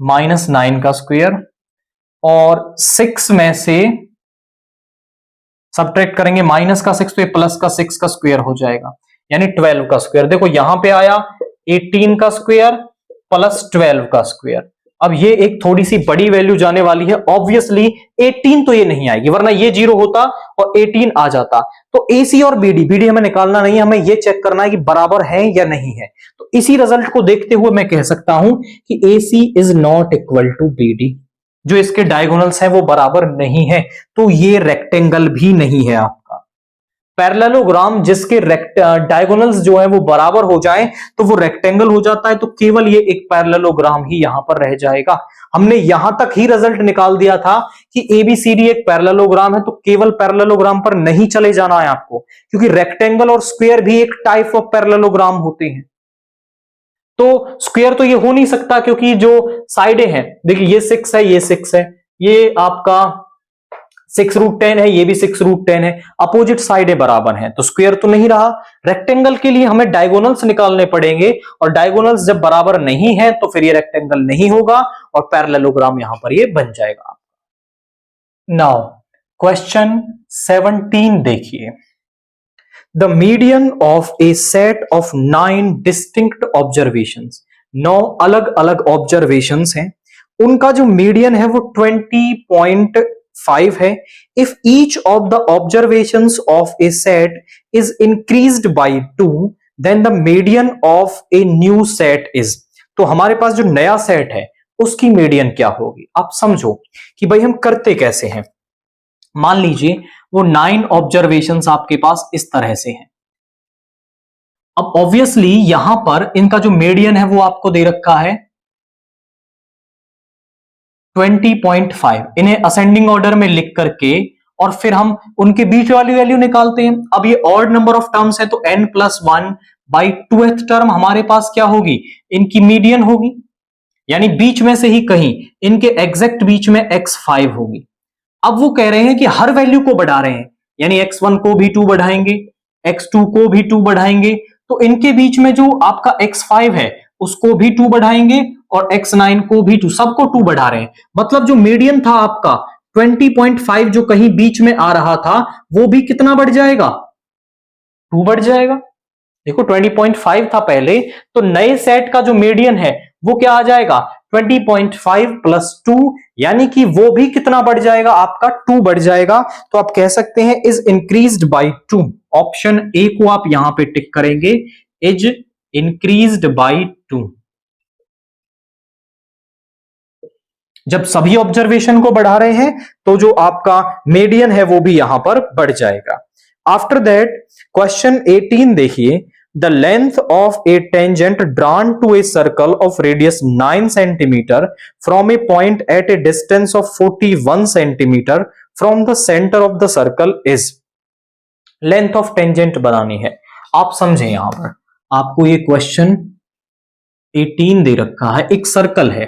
-9 का स्क्वायर और 6 में से सब्ट्रैक्ट करेंगे -6, तो ये +6 का स्क्वायर हो जाएगा, यानी 12 का स्क्वायर। देखो यहां पे आया 18 का स्क्वायर +12 का स्क्वायर। अब ये एक थोड़ी सी बड़ी वैल्यू जाने वाली है, ऑब्वियसली 18 तो ये नहीं आएगी, वरना ये 0 होता और 18 आ जाता। तो AC और BD हमें निकालना नहीं है, हमें ये चेक करना है कि बराबर है या नहीं है। तो इसी रिजल्ट को देखते हुए मैं कह सकता हूं कि AC is not equal to BD। जो इसके डायगोनल्स हैं वो बराबर नहीं है, तो ये रेक्टेंगल भी नहीं है आपका। पैरेललोग्राम जिसके डायगोनल्स जो है वो बराबर हो जाए तो वो रेक्टेंगल हो जाता है, तो केवल ये एक पैरेललोग्राम ही यहां पर रह जाएगा। हमने यहां तक ही रिजल्ट निकाल दिया था कि ABCD एक पैरेललोग्राम है, तो केवल पैरेललोग्राम पर नहीं चले जाना है आपको, क्योंकि रेक्टेंगल और स्क्वायर भी एक टाइप ऑफ पैरेललोग्राम होते हैं। तो स्क्वायर तो ये हो नहीं सकता, क्योंकि जो साइडें हैं, देखिए ये 6 है, ये 6 है, ये आपका 6√10 है, ये भी 6√10 है, अपोजिट साइडें बराबर हैं, तो स्क्वायर तो नहीं रहा। रेक्टेंगल के लिए हमें डायगोनल्स निकालने पड़ेंगे, और डायगोनल्स जब बराबर नहीं है तो फिर ये रेक्टेंगल नहीं होगा और पैरेललोग्राम यहां पर ये बन जाएगा। नाउ क्वेश्चन 17 देखिए। The median of a set of 9 distinct observations, 9 अलग अलग ऑब्जर्वेशंस हैं, उनका जो मीडियन है वो 20.5 है। If each of the observations of a set is increased by 2, then the median of a new set is। तो हमारे पास जो नया सेट है उसकी मीडियन क्या होगी? आप समझो कि भाई हम करते कैसे हैं। मान लीजिए वो 9 ऑब्जर्वेशंस आपके पास इस तरह से हैं। अब ऑब्वियसली यहां पर इनका जो मीडियन है वो आपको दे रखा है 20.5। इन्हें असेंडिंग ऑर्डर में लिख करके और फिर हम उनके बीच वाली वैल्यू निकालते हैं। अब ये ऑड नंबर ऑफ टर्म्स है, तो n+1/2th टर्म हमारे पास क्या होगी? इनकी मीडियन होगी, यानी बीच में से ही कहीं इनके एग्जैक्ट बीच में x5 होगी। अब वो कह रहे हैं कि हर वैल्यू को बढ़ा रहे हैं, यानी x1 को भी 2 बढ़ाएंगे, x2 को भी 2 बढ़ाएंगे, तो इनके बीच में जो आपका x5 है उसको भी 2 बढ़ाएंगे और x9 को भी 2, सबको 2 बढ़ा रहे हैं। मतलब जो मीडियन था आपका 20.5 जो कहीं बीच में आ रहा था वो भी कितना बढ़ जाएगा? 2 बढ़ जाएगा। देखो 20.5 था पहले, तो नए सेट का जो मीडियन है वो क्या आ जाएगा? 20.5 + 2, यानी कि वो भी कितना बढ़ जाएगा? आपका 2 बढ़ जाएगा। तो आप कह सकते हैं is increased by 2। Option A को आप यहां पे टिक करेंगे, इज इंक्रीज्ड बाय 2। जब सभी ऑब्जर्वेशन को बढ़ा रहे हैं तो जो आपका मीडियन है वो भी यहां पर बढ़ जाएगा। आफ्टर दैट क्वेश्चन 18 देखिए। The length of a tangent drawn to a circle of radius 9 cm from a point at a distance of 41 cm from the center of the circle is। Length of tangent बनानी है। आप समझें, यहां पर आपको ये question 18 दे रखा है। एक सर्कल है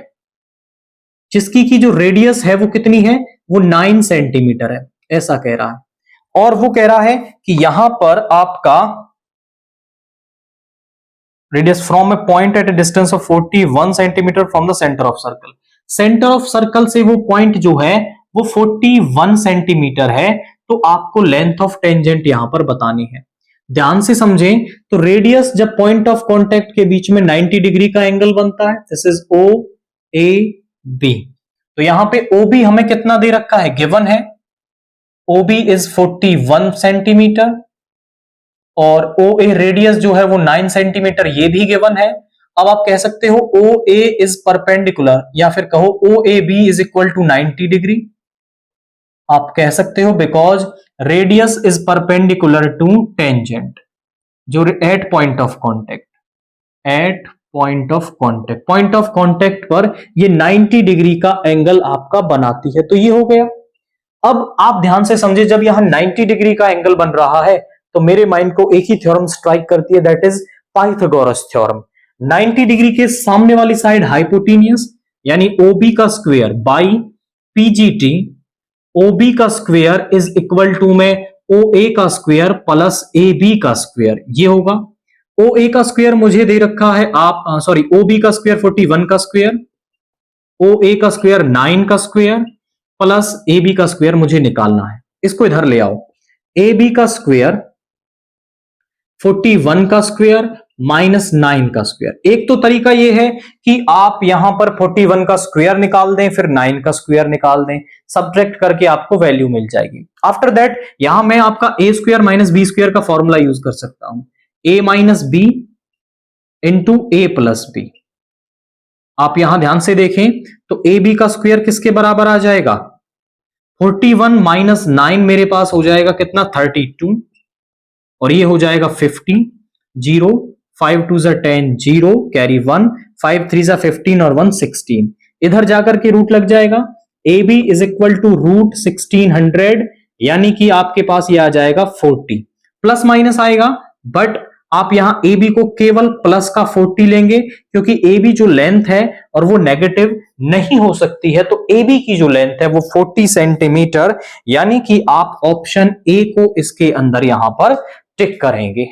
जिसकी की जो रेडियस है वो कितनी है? वो 9 सेंटीमीटर है, ऐसा कह रहा है। और वो कह रहा है कि यहां पर आपका radius from a point at a distance of 41 centimetre from the centre of circle. Centre of circle से वो पॉइंट जो है वो 41 सेंटीमीटर है, तो आपको लेंथ ऑफ टेंजेंट यहां पर बतानी है। ध्यान से समझें, तो रेडियस जब पॉइंट ऑफ कांटेक्ट के बीच में 90 डिग्री का एंगल बनता है, this is O A B. तो यहां पे ओ बी हमें कितना दे रखा है? गिवन है OB इज 41 सेंटीमीटर और OA रेडियस जो है वो 9 सेंटीमीटर, ये भी गिवन है। अब आप कह सकते हो OA इज परपेंडिकुलर, या फिर कहो OAB is equal to 90 degree. आप कह सकते हो because radius is perpendicular to tangent, जो at point of contact, at point of contact, point of contact पर ये 90 डिग्री का एंगल आपका बनाती है। तो ये हो गया। अब आप ध्यान से समझे, जब यहां 90 डिग्री का एंगल बन रहा है तो मेरे माइंड को एक ही थ्योरम स्ट्राइक करती है, that is Pythagoras theorem. 90 degree के सामने वाली साइड हाइपोटेनियस, यानी OB का स्क्वायर बाई PGT, OB का स्क्वायर इज इक्वल टू में OA का स्क्वायर प्लस AB का स्क्वायर, ये होगा। OA का स्क्वायर मुझे दे रखा है OB का स्क्वायर 41 का स्क्वायर, OA का स्क्वायर 9 का स्क्वायर प्लस AB का स्क्वायर मुझे निकालना है। इसको इधर ले आओ। AB का स्क्वायर 41 का स्क्वायर माइनस 9 का स्क्वायर। एक तो तरीका यह है कि आप यहां पर 41 का स्क्वायर निकाल दें, फिर 9 का स्क्वायर निकाल दें, सब्ट्रैक्ट करके आपको वैल्यू मिल जाएगी। आफ्टर दैट यहां मैं आपका A square minus B square का फॉर्मूला यूज कर सकता हूं, A minus B into A plus B. आप यहां ध्यान से देखें तो AB का स्क्वायर किसके बराबर आ जाएगा, 41 माइनस 9 मेरे पास हो जाएगा कितना, 32, और ये हो जाएगा 50, 0, 5 2 जा 10, 0 कैरी 1, 5 3 जा 15 और 1 16। इधर जाकर के रूट लग जाएगा। AB is equal to root 1600, यानी कि आपके पास ये आ जाएगा 40। प्लस माइनस आएगा, बट आप यहां AB को केवल प्लस का 40 लेंगे, क्योंकि AB जो लेंथ है और वो नेगेटिव नहीं हो सकती है, तो AB की जो लेंथ है वो 40 सेंटीमीटर, यानी कि आप ऑप्शन A को इसके अंदर यहां पर टिक करेंगे।